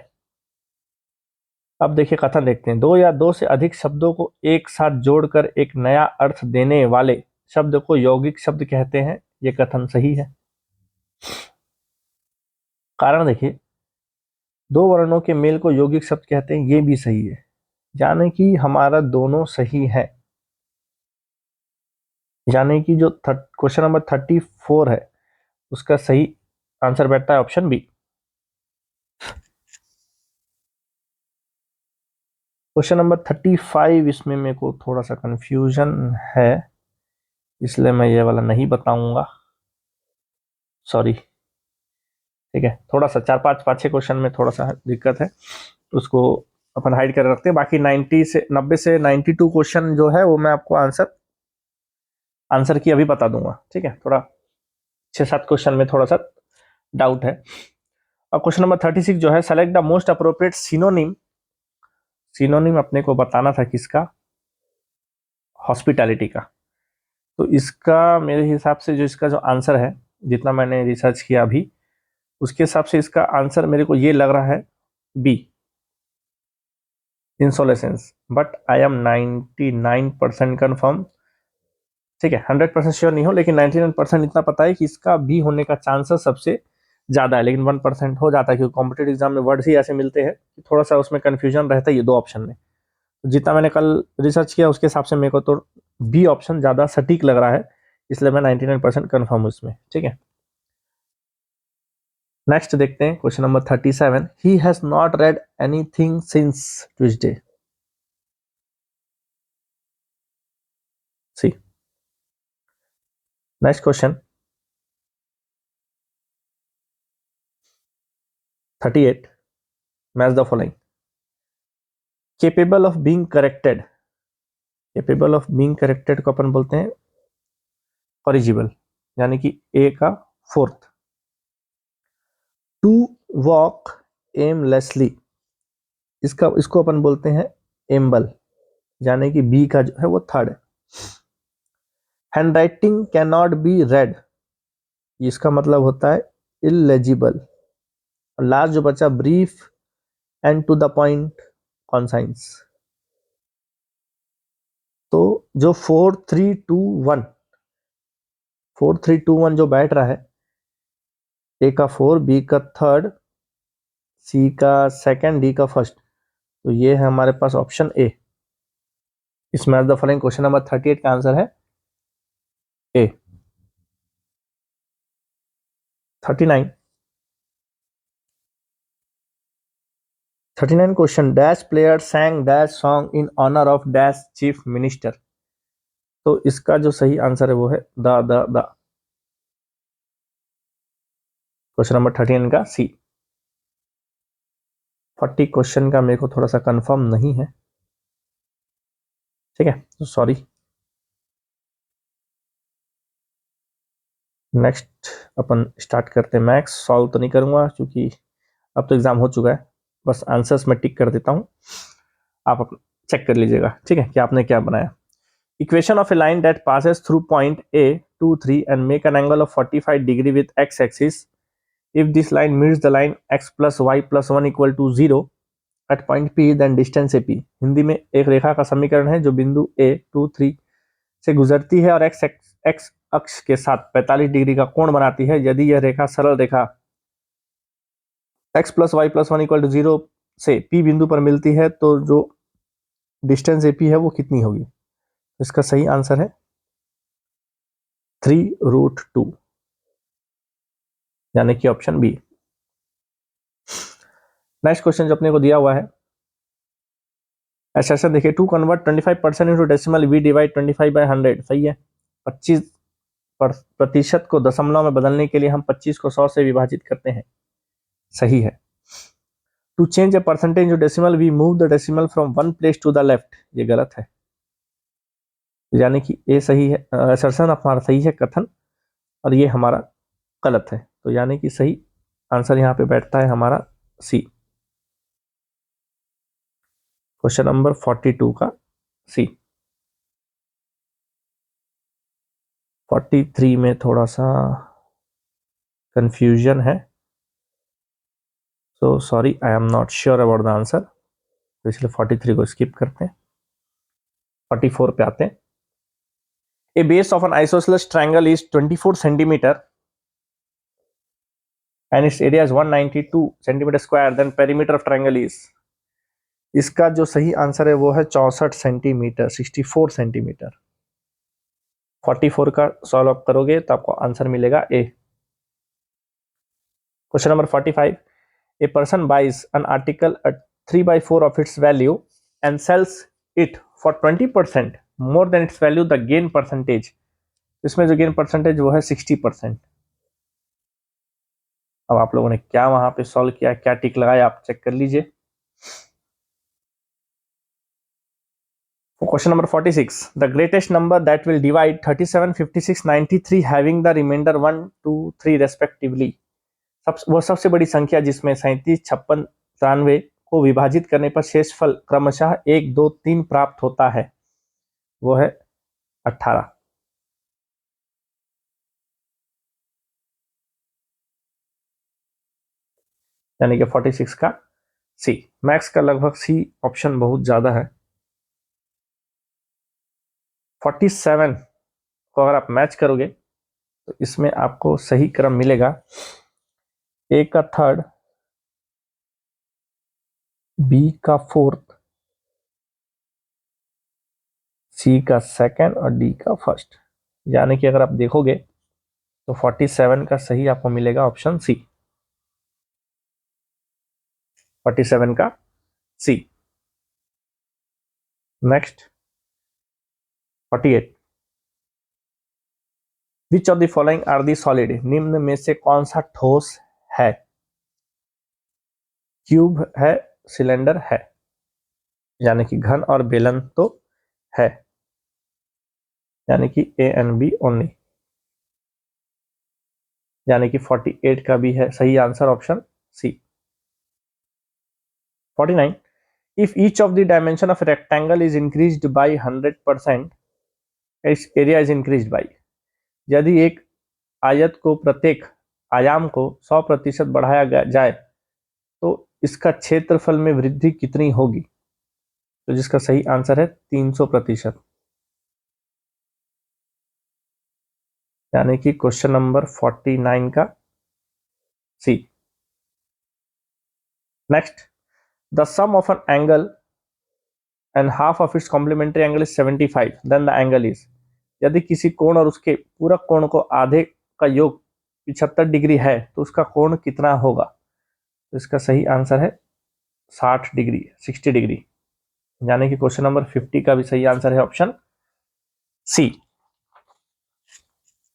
Speaker 1: अब देखिए कथन देखते हैं, दो या दो से अधिक शब्दों को एक साथ जोड़कर एक नया अर्थ देने वाले शब्द को यौगिक शब्द कहते हैं। ये कथन सही है। कारण देखिए, दो वर्णों के मेल को यौगिक शब्द कहते हैं, ये भी सही है। यानी कि हमारा दोनों सही है, यानी कि जो क्वेश्चन नंबर 34 है, उसका सही आंसर बैठता है ऑप्शन बी। क्वेश्चन नंबर 35, इसमें मेरे को थोड़ा सा कंफ्यूजन है, इसलिए मैं ये वाला नहीं बताऊंगा, सॉरी। ठीक है, थोड़ा सा 4-5 क्वेश्चन में थोड़ा सा दिक्कत है, उसको अपन हाइड कर रखते हैं। बाकी 90 से 92 क्वेश्चन जो है वो मैं आपको आंसर की अभी बता दूंगा। ठीक है, थोड़ा 6-7 क्वेश्चन में थोड़ा सा डाउट है। अब क्वेश्चन नंबर 36 जो है, select the most appropriate synonym. Synonym अपने को बताना था किसका, हॉस्पिटैलिटी का। तो इसका मेरे हिसाब से जो इसका जो आंसर है, जितना मैंने रिसर्च किया अभी, उसके हिसाब से इसका आंसर मेरे को ये लग रहा है बी, इंसोलेसेंस। बट आई एम 99% कन्फर्म, ठीक है, 100% श्योर नहीं हो, लेकिन 99% इतना पता है कि इसका बी होने का चांसेस सबसे ज़्यादा है। लेकिन 1% हो जाता है, क्योंकि कॉम्पिटेटिव एग्जाम में वर्ड्स ही ऐसे मिलते हैं कि थोड़ा सा उसमें कन्फ्यूजन रहता है ये दो ऑप्शन में। तो जितना मैंने कल रिसर्च किया उसके हिसाब से मेरे को तो बी ऑप्शन ज़्यादा सटीक लग रहा है, इसलिए मैं 99% कन्फर्म हूँ इसमें, ठीक है। नेक्स्ट देखते हैं question number 37, he has not read anything since Tuesday. C. Next question 38, match the following. Capable of being corrected, capable of being corrected को अपन बोलते हैं कॉरिजिबल, यानी कि ए का फोर्थ। टू वॉक एमलेसली, इसको अपन बोलते हैं एम्बल, यानी कि बी का जो है वो थर्ड है। Handwriting can not be read, इसका मतलब होता है इलेजिबल। लास्ट जो बचा, brief and to the point concise. तो जो 4-3-2-1, 4-3-2-1 जो बैठ रहा है, ए का 4, बी का थर्ड, सी का सेकंड, डी का फर्स्ट, तो ये है हमारे पास ऑप्शन ए। इस match the following question number 38 का आंसर है A. 39 question, dash player sang dash song in honour of dash chief minister. तो इसका जो सही आंसर है वो है द। क्वेश्चन नंबर 39 का सी। 40 क्वेश्चन का मेरे को थोड़ा सा कंफर्म नहीं है, ठीक है, तो सॉरी। नेक्स्ट अपन स्टार्ट करते हैं। मैथ्स सॉल्व तो नहीं करूंगा क्योंकि अब तो एग्जाम हो चुका है, बस आंसर्स में टिक कर देता हूं, आप चेक कर लीजिएगा, ठीक है, कि आपने क्या बनाया। Equation of a line that passes through point A 2 3 and make an angle of 45 degree with X axis. If this line meets the line x + y + 1 = 0 at point P, then distance AP। Hindi में एक रेखा का समीकरण है जो बिंदु A 2 3 से गुजरती है और x अक्ष के साथ 45 डिग्री का कोण बनाती है। यदि यह रेखा सरल रेखा x + y + 1 = 0 से P बिंदु पर मिलती है तो जो डिस्टेंस AP है वो कितनी होगी। इसका सही आंसर है 3√2, यानी कि ऑप्शन बी। नेक्स्ट क्वेश्चन जो अपने को दिया हुआ है, ऐसा देखिए, to convert 25% into decimal we divide 25/100। सही है। 25% को दशमलव में बदलने के लिए हम 25 को 100 से विभाजित करते हैं, सही है। To change a percentage into decimal we move the decimal from one place to the left, ये गलत है, यानी कि ए सही है, असर्शन हमारा सही है, कथन, और ये हमारा गलत है, तो यानी कि सही आंसर यहाँ पे बैठता है हमारा सी। क्वेश्चन नंबर 42 का सी। 43 में थोड़ा सा कंफ्यूजन है, so sorry, I am not sure about the answer, तो इसलिए 43 को स्किप करते हैं। 44 पे आते हैं। A base of an isosceles triangle is 24 centimetre and its area is 192 centimetre square, then perimeter of triangle is. इसका जो सही आंसर है वो है 64 सेंटीमीटर, 64 सेंटीमीटर। 44 का सॉल्व अप करोगे तो आपको आंसर मिलेगा A. Question number 45, a person buys an article at 3/4 of its value and sells it for 20% more than its value, the gain percentage। इसमें जो गेन परसेंटेज वो है 60%। अब आप लोगों ने क्या वहां पे सॉल्व किया, क्या टिक लगाया, आप चेक कर लीजिए। Question number 46, the greatest number that will divide 37, 56, 93 having the remainder 1 2 3 respectively. वह सबसे बड़ी संख्या जिसमें 37, 56, 93 को विभाजित करने पर शेषफल क्रमशः 1, 2, 3 प्राप्त होता है, वो है 18। यानी कि 46 का सी। मैक्स का लगभग सी ऑप्शन बहुत ज्यादा है। 47 को अगर आप मैच करोगे तो इसमें आपको सही क्रम मिलेगा, ए का थर्ड, बी का फोर्थ, सी का सेकंड और डी का फर्स्ट। यानी कि अगर आप देखोगे तो 47 का सही आपको मिलेगा ऑप्शन सी, 47 का C. Next 48, which of the following are the solid, निम्न में से कौन सा ठोस है? क्यूब है, सिलेंडर है, यानी कि घन और बेलन तो है, यानी कि ए एंड बी ओनली, यानी कि 48 का भी है सही answer option C. 49, if each of the dimension of a rectangle is increased by 100%, its area is increased by, यदि एक आयत को प्रत्येक आयाम को 100% बढ़ाया जाए तो इसका क्षेत्रफल में वृद्धि कितनी होगी? तो जिसका सही आंसर है 300%, यानी कि क्वेश्चन नंबर 49 का C. Next, the sum of an angle and half of its complementary angle is 75, then the angle is, यदि किसी कोण और उसके पूरक कोण को आधे का योग 75 डिग्री है तो उसका कोण कितना होगा? तो इसका सही आंसर है 60 डिग्री, 60 डिग्री, यानी कि क्वेश्चन नंबर 50 का भी सही आंसर है ऑप्शन सी।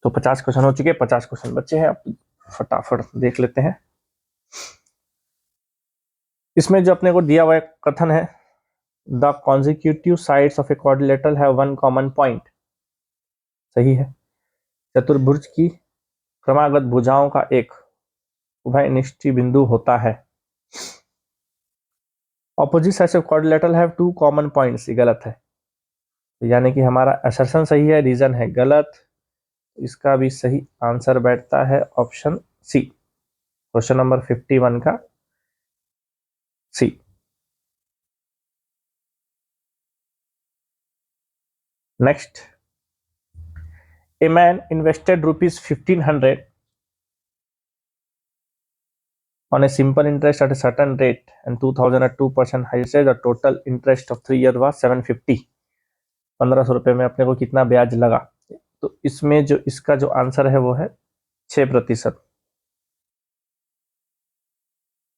Speaker 1: तो 50 क्वेश्चन हो चुके, 50 क्वेश्चन बच्चे हैं, आप फटाफट देख लेते हैं। इसमें जो अपने को दिया हुआ कथन है, the consecutive sides of a quadrilateral have one common point, सही है। चतुर्भुज की क्रमागत भुजाओं का एक उभयनिष्ठ बिंदु होता है। Opposite sides of quadrilateral have two common points, ये गलत है, यानी कि हमारा असर्शन सही है, रीजन है गलत। इसका भी सही आंसर बैठता है ऑप्शन सी, क्वेश्चन नंबर 51 का C. Next, a man invested ₹1500 on a simple interest at a certain rate and 2000 at 2% higher say the total interest of 3 years was 750, 1500 रुपए में अपने को कितना ब्याज लगा? तो इसमें जो इसका जो आंसर है वो है 6%।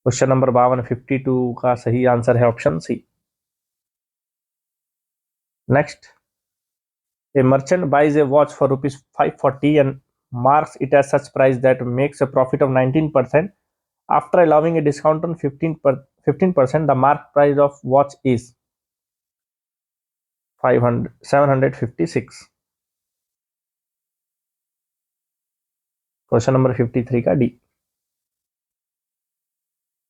Speaker 1: क्वेश्चन नंबर 52, 52 का सही आंसर है option C. Next, a merchant buys a watch for ₹540 and marks it as such price that makes a profit of 19%. After allowing a discount on 15%, the mark price of watch is 756। Question number 53 का D.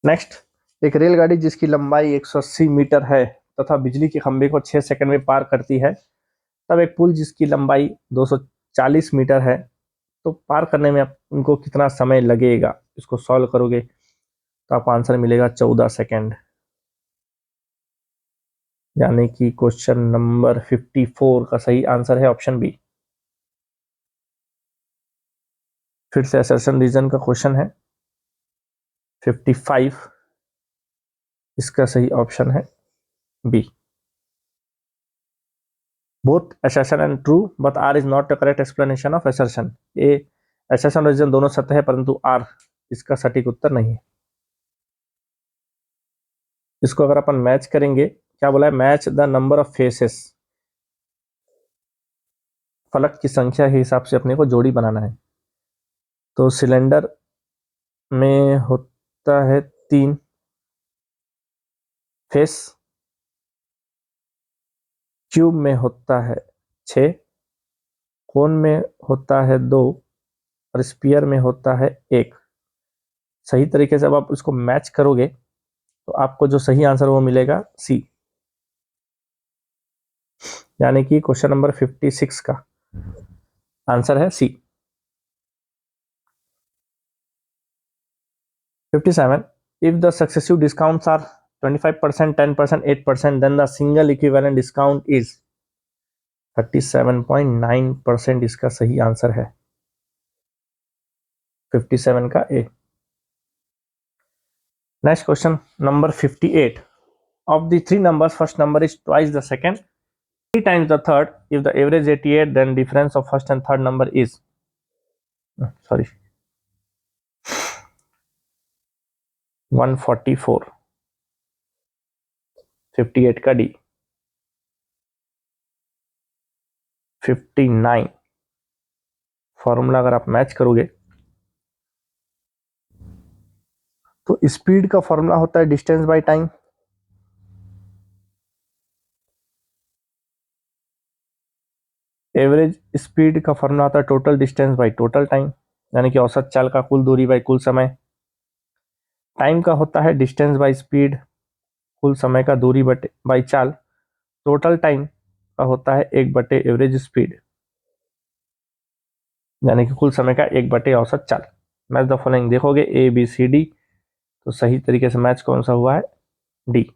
Speaker 1: Next, एक रेलगाड़ी जिसकी लंबाई 180 metre है तथा बिजली के खंभे को 6 सेकंड में पार करती है, तब एक पुल जिसकी लंबाई 240 मीटर है, तो पार करने में उनको कितना समय लगेगा? इसको सॉल्व करोगे तो आपको आंसर मिलेगा 14 सेकंड, यानी कि क्वेश्चन नंबर 54 का सही आंसर है ऑप्शन बी। फिर से असर्शन रीजन का क्वेश्चन है 55, इसका सही ऑप्शन है B. Both assertion and true but R is not a correct explanation of assertion, ये assertion और रीजन दोनों सत्य है परंतु R इसका सटीक उत्तर नहीं है। इसको अगर अपन मैच करेंगे, क्या बोला है? Match the number of faces, फलक की संख्या के हिसाब से अपने को जोड़ी बनाना है। तो सिलेंडर में होता है 3 फेस, क्यूब में होता है 6, कोन में होता है 2 और स्फीयर में होता है 1। सही तरीके से अब आप इसको मैच करोगे तो आपको जो सही आंसर वो मिलेगा सी, यानी कि क्वेश्चन नंबर 56 का आंसर है सी। 57, if the successive discounts are 25%, 10%, 8%, then the single equivalent discount is 37.9%। इसका सही आंसर है 57 का A. Next question number 58, of the three numbers first number is twice the second, three times the third, if the average 88, then difference of first and third number is sorry 144। 58 का D. 59 formula अगर आप match करोगे तो speed का formula होता है distance by time, average speed का formula होता है total distance by total time, यानी कि औसत चाल का कुल दूरी बाय कुल समय। टाइम का होता है डिस्टेंस बाय स्पीड, कुल समय का दूरी बटे बाय चाल। टोटल टाइम का होता है 1/, एवरेज स्पीड, यानी कि कुल समय का 1/, औसत चाल। मैच द फॉलोइंग देखोगे ए बी सी डी, तो सही तरीके से मैच कौन सा हुआ है, D.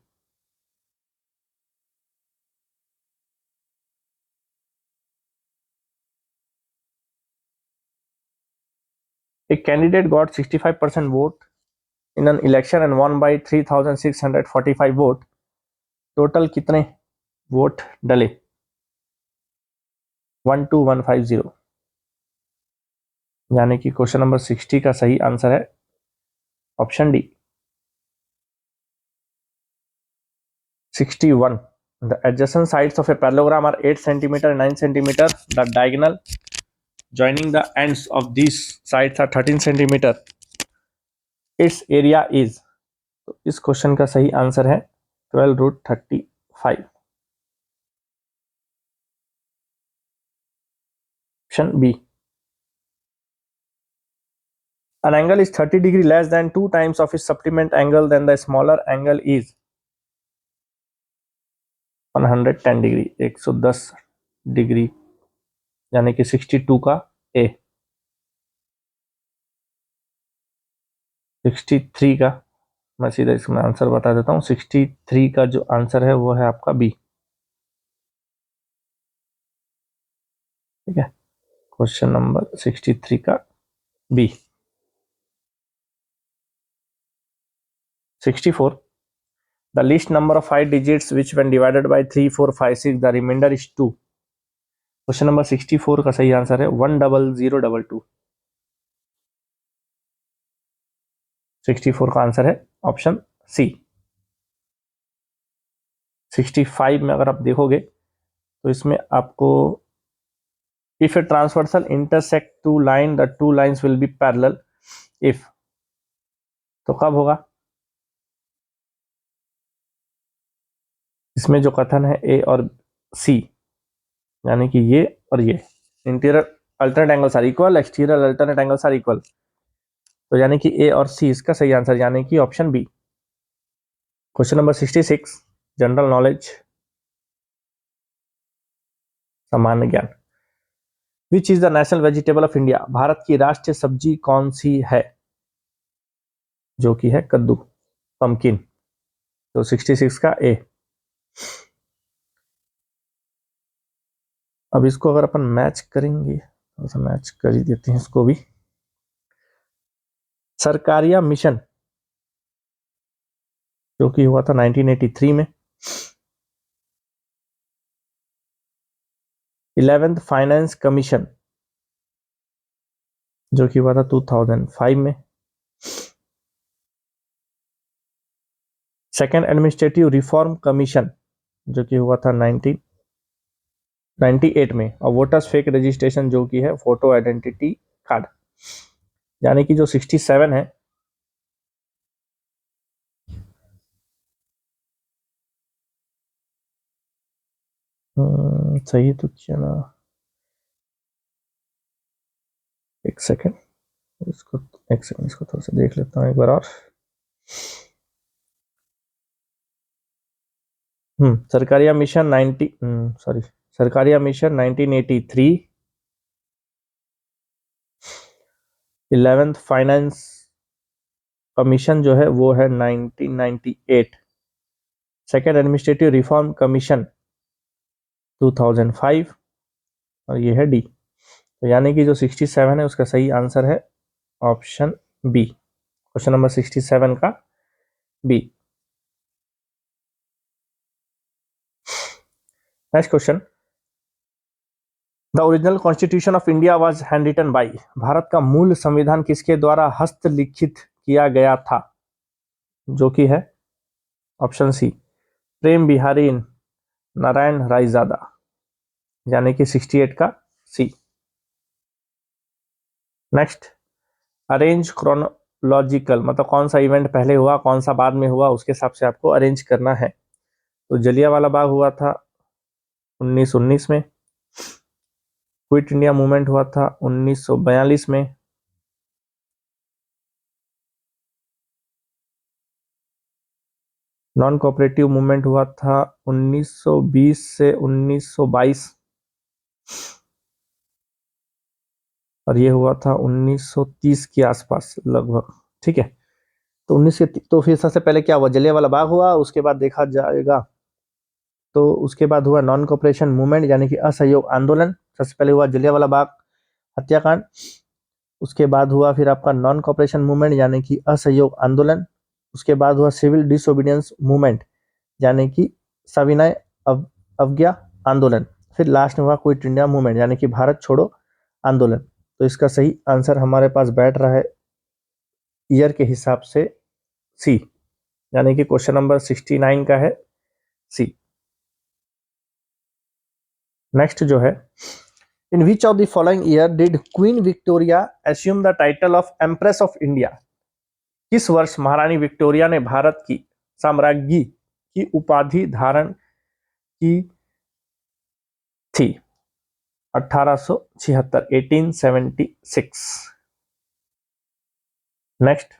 Speaker 1: A candidate got 65% vote in an election and won by 3645 vote. Total कितने वोट डले, 12150, यानी कि क्वेश्चन नंबर 60 का सही आंसर है option D 61। The adjacent sides of a parallelogram are 8 centimeter and 9 centimeter. The diagonal joining the ends of these sides are 13 centimeter. Its area is, तो इस question का सही आंसर है 12√35, option B. An angle is 30 degree less than 2 times of its supplement angle, then the smaller angle is 110 degree, 110 degree, यानी कि 62 का ए। 63 का मैं सीधा इसमें आंसर बता देता हूँ, 63 का जो आंसर है वो है आपका बी। ठीक है, क्वेश्चन नंबर 63 का B. 64, the least number of 5 digits which when divided by 3 4 5 6 the remainder is 2। Question number 64 का सही आंसर है 10022। 64 का आंसर है ऑप्शन सी। 65 में अगर आप देखोगे तो इसमें आपको if a transversal intersect two line the two lines will be parallel if, तो कब होगा, इसमें जो कथन है ए और सी, यानी कि ये और ये interior alternate angles are equal, exterior alternate angles are equal, तो यानी कि ए और सी इसका सही आंसर, यानी कि option B. Question number 66, general knowledge, सामान्य ज्ञान। Which is the national vegetable of India, Bharat की राष्ट्रीय सब्जी कौन सी है, जो कि है कद्दू, पंपकिन। तो 66 का ए। अब इसको अगर अपन मैच करेंगे, थोड़ा सा मैच कर ही देते हैं इसको भी। सरकारिया मिशन जो कि हुआ था 1983 में। 11th फाइनेंस कमीशन जो कि हुआ था 2005 में। सेकेंड एडमिनिस्ट्रेटिव रिफॉर्म कमीशन जो कि हुआ था 1998 में। और वोटर्स फेक रजिस्ट्रेशन जो कि है फोटो आइडेंटिटी कार्ड, यानी कि जो 67 है सही तो क्या ना, एक सेकेंड, इसको एक सेकंड, इसको थोड़ा सा देख लेता हूँ एक बार और। Sarkaria mission 1983, 11th finance commission जो है वो है 1998, सेकेंड एडमिनिस्ट्रेटिव रिफॉर्म कमीशन 2005, और ये है डी। तो यानी कि जो 67 है उसका सही आंसर है ऑप्शन बी, क्वेश्चन नंबर 67 का B. Next question, the original constitution of India was handwritten by, Bharat का मूल संविधान किसके द्वारा हस्तलिखित किया गया था, जो कि है ऑप्शन सी प्रेम बिहारी नारायण रायजादा, यानी कि 68 का सी। नेक्स्ट, अरेंज क्रोनोलॉजिकल, मतलब कौन सा इवेंट पहले हुआ कौन सा बाद में हुआ, उसके हिसाब से आपको अरेंज करना है। तो जलियांवाला बाग हुआ था 1919 में, क्विट इंडिया मूवमेंट हुआ था 1942 में, नॉन कोऑपरेटिव मूवमेंट हुआ था 1920 से 1922, और ये हुआ था 1930 के आसपास लगभग। ठीक है, तो 19 के, तो फिर सबसे पहले क्या हुआ, जलियांवाला बाग हुआ, उसके बाद देखा जाएगा तो उसके बाद हुआ नॉन कोऑपरेशन मूवमेंट यानी कि असहयोग आंदोलन। सबसे पहले हुआ जलियांवाला बाग हत्याकांड, उसके बाद हुआ फिर आपका नॉन कोऑपरेशन मूवमेंट यानी कि असहयोग आंदोलन, उसके बाद हुआ सिविल डिसोबीडियंस मूवमेंट यानी कि सविनय अवज्ञा आंदोलन, फिर लास्ट में हुआ क्विट इंडिया मूवमेंट यानी कि भारत छोड़ो आंदोलन। तो इसका सही आंसर हमारे पास बैठ रहा है ईयर के हिसाब से सी, यानी कि क्वेश्चन नंबर 69 का है सी। नेक्स्ट जो है, in which of the following year did Queen Victoria assume the title of empress of India, किस वर्ष महारानी विक्टोरिया ने भारत की साम्राज्ञी की उपाधि धारण की थी, 1876, 1876। नेक्स्ट,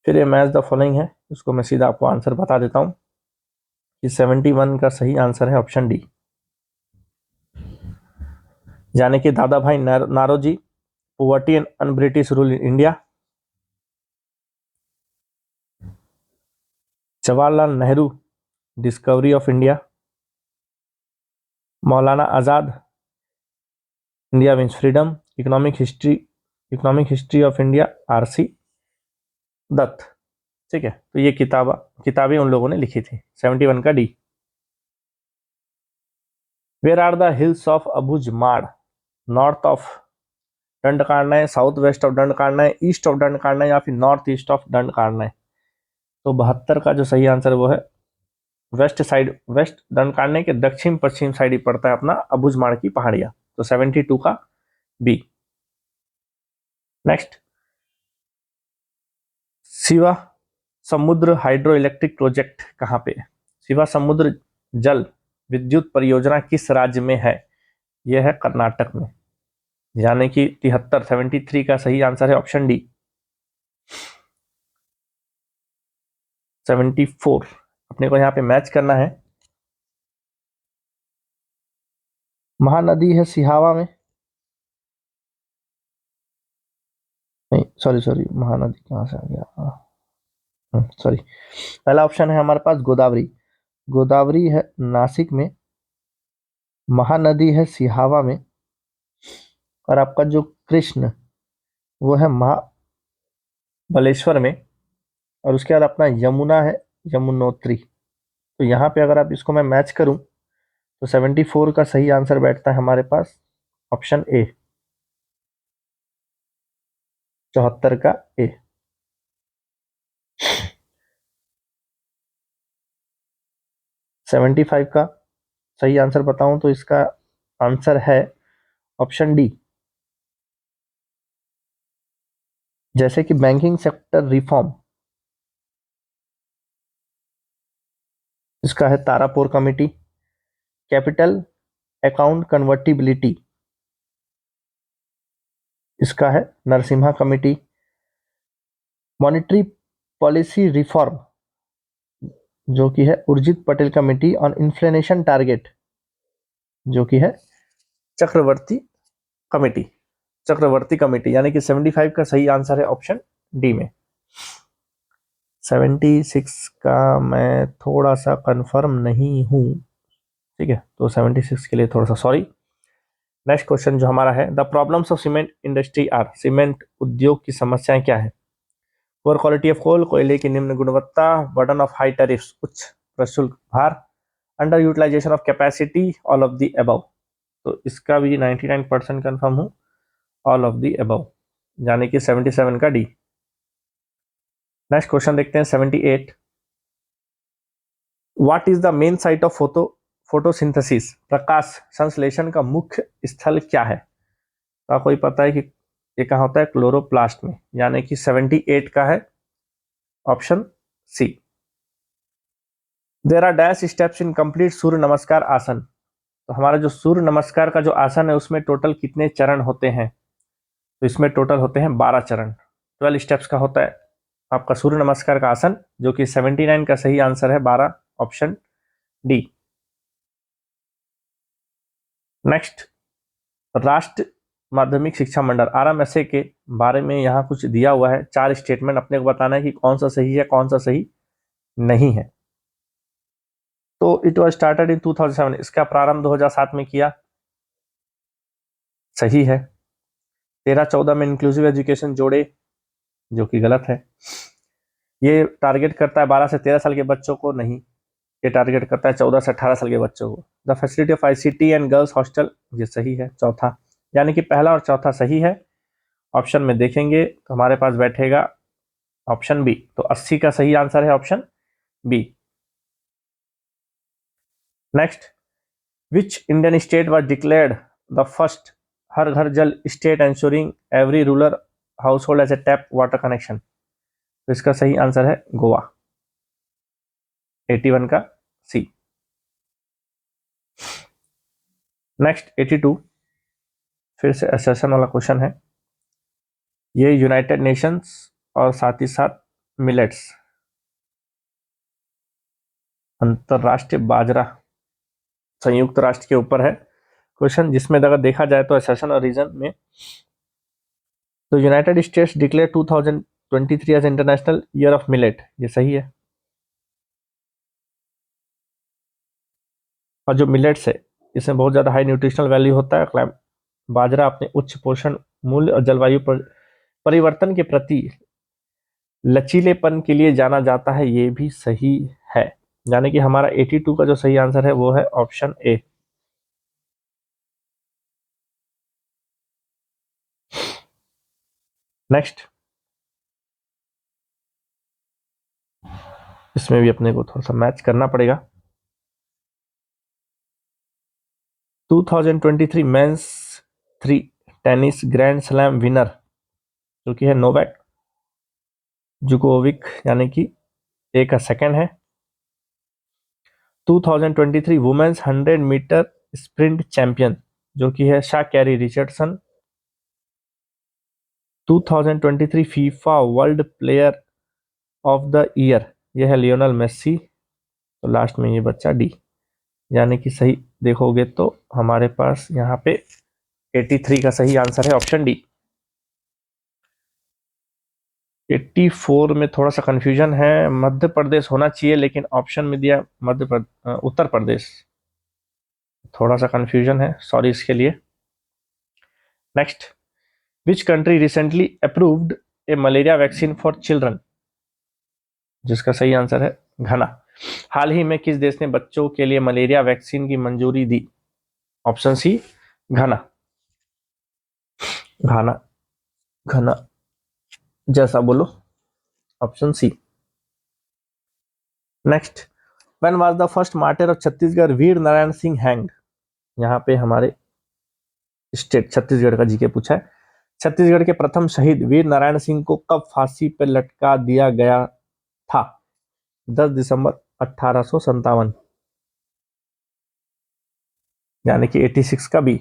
Speaker 1: फिर ये मैच द फॉलोइंग है, उसको मैं सीधा आपको आंसर बता देता हूं कि 71 का सही आंसर है ऑप्शन डी, यानी कि Dadabhai Naoroji, poverty and British rule in India, Jawaharlal Nehru, Discovery of India, Maulana Azad, India means freedom, economic history of India, RC Dutt. ठीक है, तो ये किताबें उन लोगों ने लिखी थी। 71 का D. Where are the hills of Abujhmarh, north of Dandakaranya, south west of Dandakaranya, east of Dandakaranya, या फिर नॉर्थ ईस्ट ऑफ दंडकारण्य। तो 72 का जो सही आंसर वो है वेस्ट साइड, वेस्ट दंडकारण्य के दक्षिण पश्चिम साइड ही पड़ता है अपना अबुझमाड़ की पहाड़ियां। तो 72 का बी। नेक्स्ट, शिवा समुद्र हाइड्रो इलेक्ट्रिक प्रोजेक्ट कहाँ पे, शिवा समुद्र जल विद्युत परियोजना किस राज्य में है, यह है कर्नाटक में, यानी कि 73, 73 का सही आंसर है ऑप्शन डी, 74। अपने को यहाँ पे मैच करना है। महानदी है सिहावा में, नहीं सॉरी महानदी कहाँ से आ गया, सॉरी। पहला ऑप्शन है हमारे पास गोदावरी, गोदावरी है नासिक में, महानदी है सिहावा में, और आपका जो कृष्ण वो है महाबलेश्वर में, और उसके बाद अपना यमुना है यमुनोत्री। तो यहाँ पे अगर आप इसको मैं मैच करूं तो 74 का सही आंसर बैठता है हमारे पास ऑप्शन ए, 74 का ए। 75 का सही आंसर बताऊं तो इसका आंसर है ऑप्शन डी, जैसे कि बैंकिंग सेक्टर रिफॉर्म, इसका है Tarapur committee, capital account convertibility, इसका है Narasimha committee. Monetary policy reform जो कि है Urjit Patel committee on inflation target, जो कि है चक्रवर्ती कमेटी। चक्रवर्ती कमेटी यानी कि 75 का सही आंसर है ऑप्शन डी में। 76 का मैं थोड़ा सा कंफर्म नहीं हूं, ठीक है, तो 76 के लिए थोड़ा सा सॉरी। नेक्स्ट क्वेश्चन जो हमारा है, the problems of cement industry are, cement उद्योग की समस्याएं क्या है? पुअर क्वालिटी ऑफ कोल, कोयले की निम्न गुणवत्ता, बर्डन ऑफ हाई टैरिफ्स, उच्च प्रशुल्क भार, under utilisation of capacity, all of the above. तो इसका भी 99% कंफर्म हूं, ऑल ऑफ द अबव, यानी कि 77 का डी। नेक्स्ट क्वेश्चन देखते हैं 78। What is the main site of photosynthesis, प्रकाश संश्लेषण का मुख्य स्थल क्या है? तो आपको पता है कि ये कहाँ होता है? क्लोरोप्लास्ट में, यानी कि 78 का है option C. There are dash steps in complete Surya Namaskar asana. तो हमारा जो सूर्य नमस्कार का जो आसन है उसमें टोटल कितने चरण होते हैं? तो इसमें टोटल होते हैं 12 चरण, 12 स्टेप्स का होता है आपका सूर्य नमस्कार का आसन, जो कि 79 का सही आंसर है 12, ऑप्शन डी। नेक्स्ट, राष्ट्र माध्यमिक शिक्षा मंडल आरएमएसए के बारे में यहाँ कुछ दिया हुआ है, 4 स्टेटमेंट अपने को बताना है कि कौन सा सही है कौन सा सही नहीं है। तो इट वाज स्टार्टेड इन 2007, इसका प्रारंभ 2007 में किया, सही है। 13-14 में इंक्लूसिव एजुकेशन जोड़े, जो कि गलत है। ये टारगेट करता है 12 से 13 साल के बच्चों को, नहीं, ये टारगेट करता है 14 से 18 साल के बच्चों को। The facility of ICT and girls hostel, ये सही है, चौथा, यानी कि पहला और चौथा सही है। ऑप्शन में देखेंगे तो हमारे पास बैठेगा ऑप्शन बी, तो 80 का सही आंसर है option B. Next, which Indian state was declared the first Har Ghar Jal state ensuring every rural household as a tap water connection? तो इसका सही आंसर है गोवा, 81 का सी। नेक्स्ट 82, फिर से एसेशन वाला क्वेश्चन है, ये यूनाइटेड नेशंस और साथ ही साथ मिलेट्स, अंतरराष्ट्रीय बाजरा संयुक्त राष्ट्र के ऊपर है क्वेश्चन, जिसमें अगर देखा जाए तो एसेशन और रीजन में, तो United States declare 2023 as international year of millet, ये सही है। और जो मिलेट्स है इसमें बहुत ज़्यादा हाई न्यूट्रिशनल वैल्यू होता है। बाजरा अपने उच्च पोषण मूल्य और जलवायु परिवर्तन के प्रति लचीलेपन के लिए जाना जाता है, ये भी सही है, यानी कि हमारा 82 का जो सही आंसर है वो है ऑप्शन ए। नेक्स्ट, इसमें भी अपने को थोड़ा सा मैच करना पड़ेगा। 2023 men's 3 tennis grand slam winner जो कि है नोवाक जोकोविक, यानी कि ए का सेकंड है। 2023 वुमेन्स 100 मीटर स्प्रिंट चैंपियन जो कि है Sha'Carri Richardson. 2023 FIFA world player of the year ये है लियोनल मेस्सी। तो लास्ट में ये बच्चा डी, यानी कि सही देखोगे तो हमारे पास यहाँ पे 83 का सही आंसर है ऑप्शन डी। 84 में थोड़ा सा कंफ्यूजन है, मध्य प्रदेश होना चाहिए लेकिन ऑप्शन में दिया उत्तर प्रदेश, थोड़ा सा कंफ्यूजन है, सॉरी इसके लिए। Next, which country recently approved A malaria vaccine for children, जिसका सही आंसर है घना। हाल ही में किस देश ने बच्चों के लिए मलेरिया वैक्सीन की मंजूरी दी? ऑप्शन सी घना, घाना, घना, जैसा बोलो, option C. Next, when was the first martyr of Chhattisgarh Veer Narayan Singh hanged? यहाँ पे हमारे स्टेट छत्तीसगढ़ का जीके पूछा है। छत्तीसगढ़ के प्रथम शहीद वीर नारायण सिंह को कब फांसी पर लटका दिया गया था? 10 दिसंबर 1857, यानी कि 86 का बी।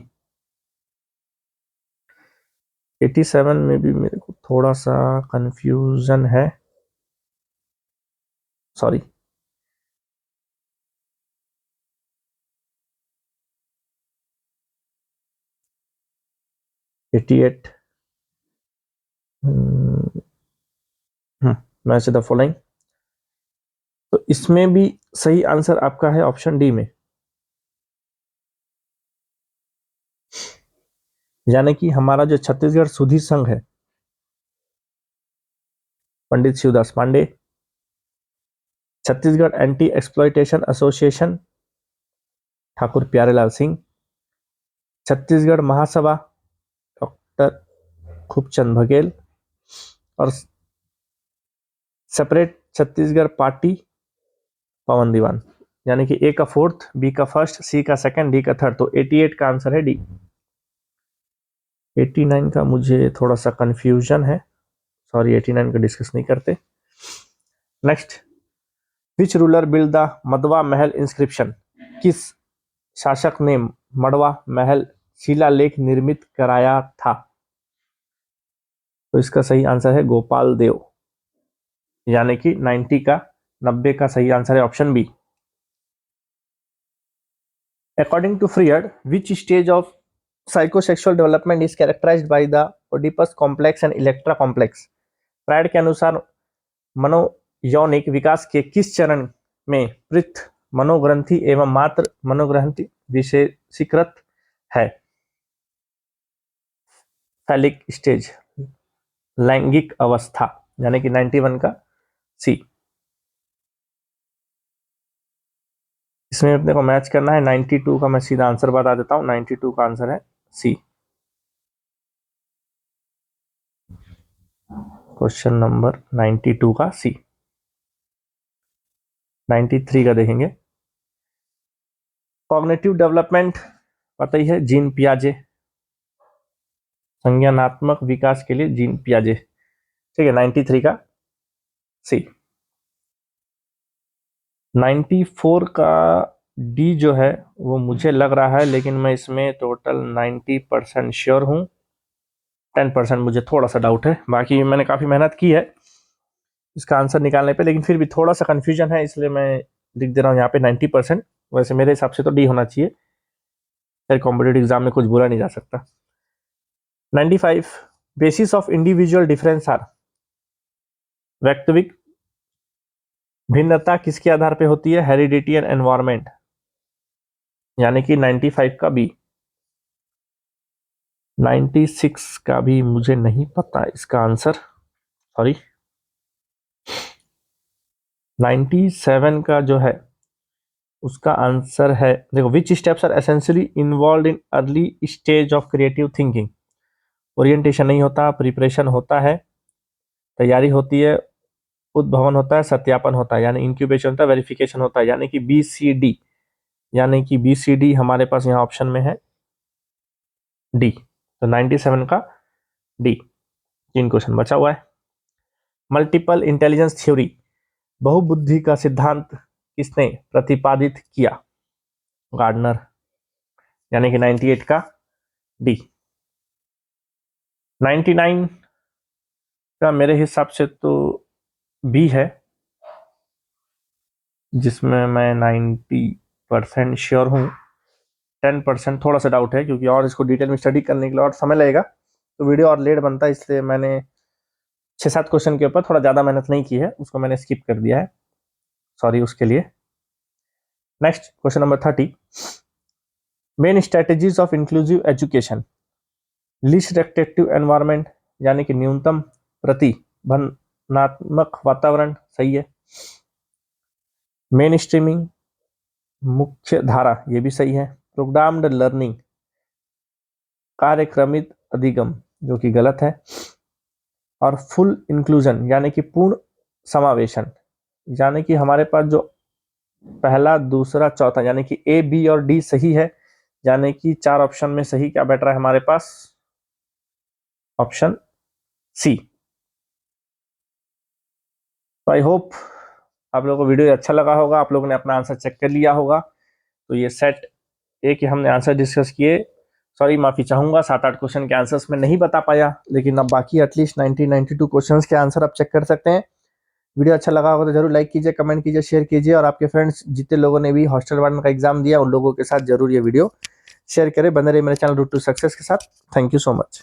Speaker 1: 87 में भी मेरे को थोड़ा सा कंफ्यूजन है, sorry. Eighty eight match the following, तो इसमें भी सही आंसर आपका है ऑप्शन डी में, यानी कि हमारा जो छत्तीसगढ़ सुधी संघ है, Pandit Shivdas Pande, Chhattisgarh anti exploitation association, Thakur Pyarelal Singh, Chhattisgarh Mahasabha, doctor Khubchand Baghel, और सेपरेट छत्तीसगढ़ पार्टी, पवन दीवान। यानी कि ए का फोर्थ, बी का फर्स्ट, सी का सेकंड, डी का थर्ड, तो 88 का आंसर है डी। 89 का मुझे थोड़ा सा कंफ्यूजन है, सॉरी 89 का डिस्कस नहीं करते। Next, which ruler build the Madwa Mahal inscription, किस शासक ने मडवा महल शिलालेख निर्मित कराया था? तो इसका सही आंसर है गोपाल देव, यानी कि 90 का सही आंसर है option B. According to Freud, which stage of psychosexual development is characterized by the Oedipus complex and Electra complex? Freud के अनुसार मनोयौनिक विकास के किस चरण में पृथ मनोग्रंथि एवं मात्र मनोग्रंथि विशेषीकृत है? फैलिक स्टेज, लैंगिक अवस्था, यानी कि 91 का सी। इसमें अपने को मैच करना है 92 का, मैं सीधा आंसर बता देता हूं, 92 का आंसर है सी। क्वेश्चन नंबर 92 का सी। 93 का देखेंगे, कॉग्निटिव डेवलपमेंट पता ही है, जीन पियाजे, संज्ञानात्मक विकास के लिए जीन पियाजे, ठीक है, 93 का सी। 94 का डी जो है वो मुझे लग रहा है, लेकिन मैं इसमें टोटल 90% श्योर हूं, 10% मुझे थोड़ा सा डाउट है, बाकी मैंने काफी मेहनत की है इसका आंसर निकालने पे, लेकिन फिर भी थोड़ा सा कंफ्यूजन है, इसलिए मैं लिख दे रहा हूँ यहाँ पे 90%। वैसे मेरे हिसाब से तो डी होना चाहिए, फिर कॉम्पिटेटिव एग्जाम में कुछ बुरा नहीं जा सकता। 95, basis of individual difference are, व्यक्तिगत भिन्नता किसके आधार पे होती है? हेरिडिटी एंड एनवायरमेंट, यानी कि 95 का बी। 96 का भी मुझे नहीं पता इसका आंसर, सॉरी। 97 का जो है उसका आंसर है, देखो, which steps are essentially involve in early stage of creative thinking? Orientation नहीं होता, प्रिपरेशन होता है, तैयारी होती है, उद्भवन होता है, सत्यापन होता है, यानी इंक्यूबेशन होता है, वेरिफिकेशन होता है, यानी कि बी सी डी, यानी कि बी सी डी हमारे पास यहाँ ऑप्शन में है डी। तो 97 का डी। 3 क्वेश्चन बचा हुआ है। मल्टीपल इंटेलिजेंस थ्योरी, बहुबुद्धि का सिद्धांत किसने प्रतिपादित किया? गार्डनर, यानी कि 98 का डी। 99 का मेरे हिसाब से तो बी है, जिसमें मैं 90% श्योर हूँ, 10% थोड़ा सा डाउट है, क्योंकि और इसको डिटेल में स्टडी करने के लिए और समय लगेगा, तो वीडियो और लेट बनता है, इसलिए मैंने 6-7 क्वेश्चन के ऊपर थोड़ा ज़्यादा मेहनत नहीं की है, उसको मैंने स्किप कर दिया है, सॉरी उसके लिए। Next, question number 30, main strategies of inclusive education, least restrictive environment, यानी कि न्यूनतम प्रतिबंधात्मक वातावरण, सही है। मेन स्ट्रीमिंग, मुख्य धारा, ये भी सही है। प्रोग्राम्ड लर्निंग, कार्यक्रमित अधिगम, जो कि गलत है। और फुल इंक्लूजन, यानी कि पूर्ण समावेशन, यानी कि हमारे पास जो पहला, दूसरा, चौथा, यानी कि ए, बी और डी सही है, यानी कि 4 ऑप्शन में सही क्या बैठ रहा है हमारे पास? Option C. तो आई होप आप लोगों को वीडियो अच्छा लगा होगा, आप लोगों ने अपना आंसर चेक कर लिया होगा। तो ये सेट ए के हमने आंसर डिस्कस किए, सॉरी माफ़ी चाहूँगा, 7-8 क्वेश्चन के आंसर्स मैं नहीं बता पाया, लेकिन अब बाकी एटलीस्ट 90-92 क्वेश्चंस के आंसर आप चेक कर सकते हैं। वीडियो अच्छा लगा होगा तो जरूर लाइक कीजिए, कमेंट कीजिए, शेयर कीजिए, और आपके फ्रेंड्स जितने लोगों ने भी हॉस्टल वार्डन का एग्जाम दिया उन लोगों के साथ जरूर ये वीडियो शेयर करें। बने रहिए मेरे चैनल रूट टू सक्सेस के साथ। Thank you so much.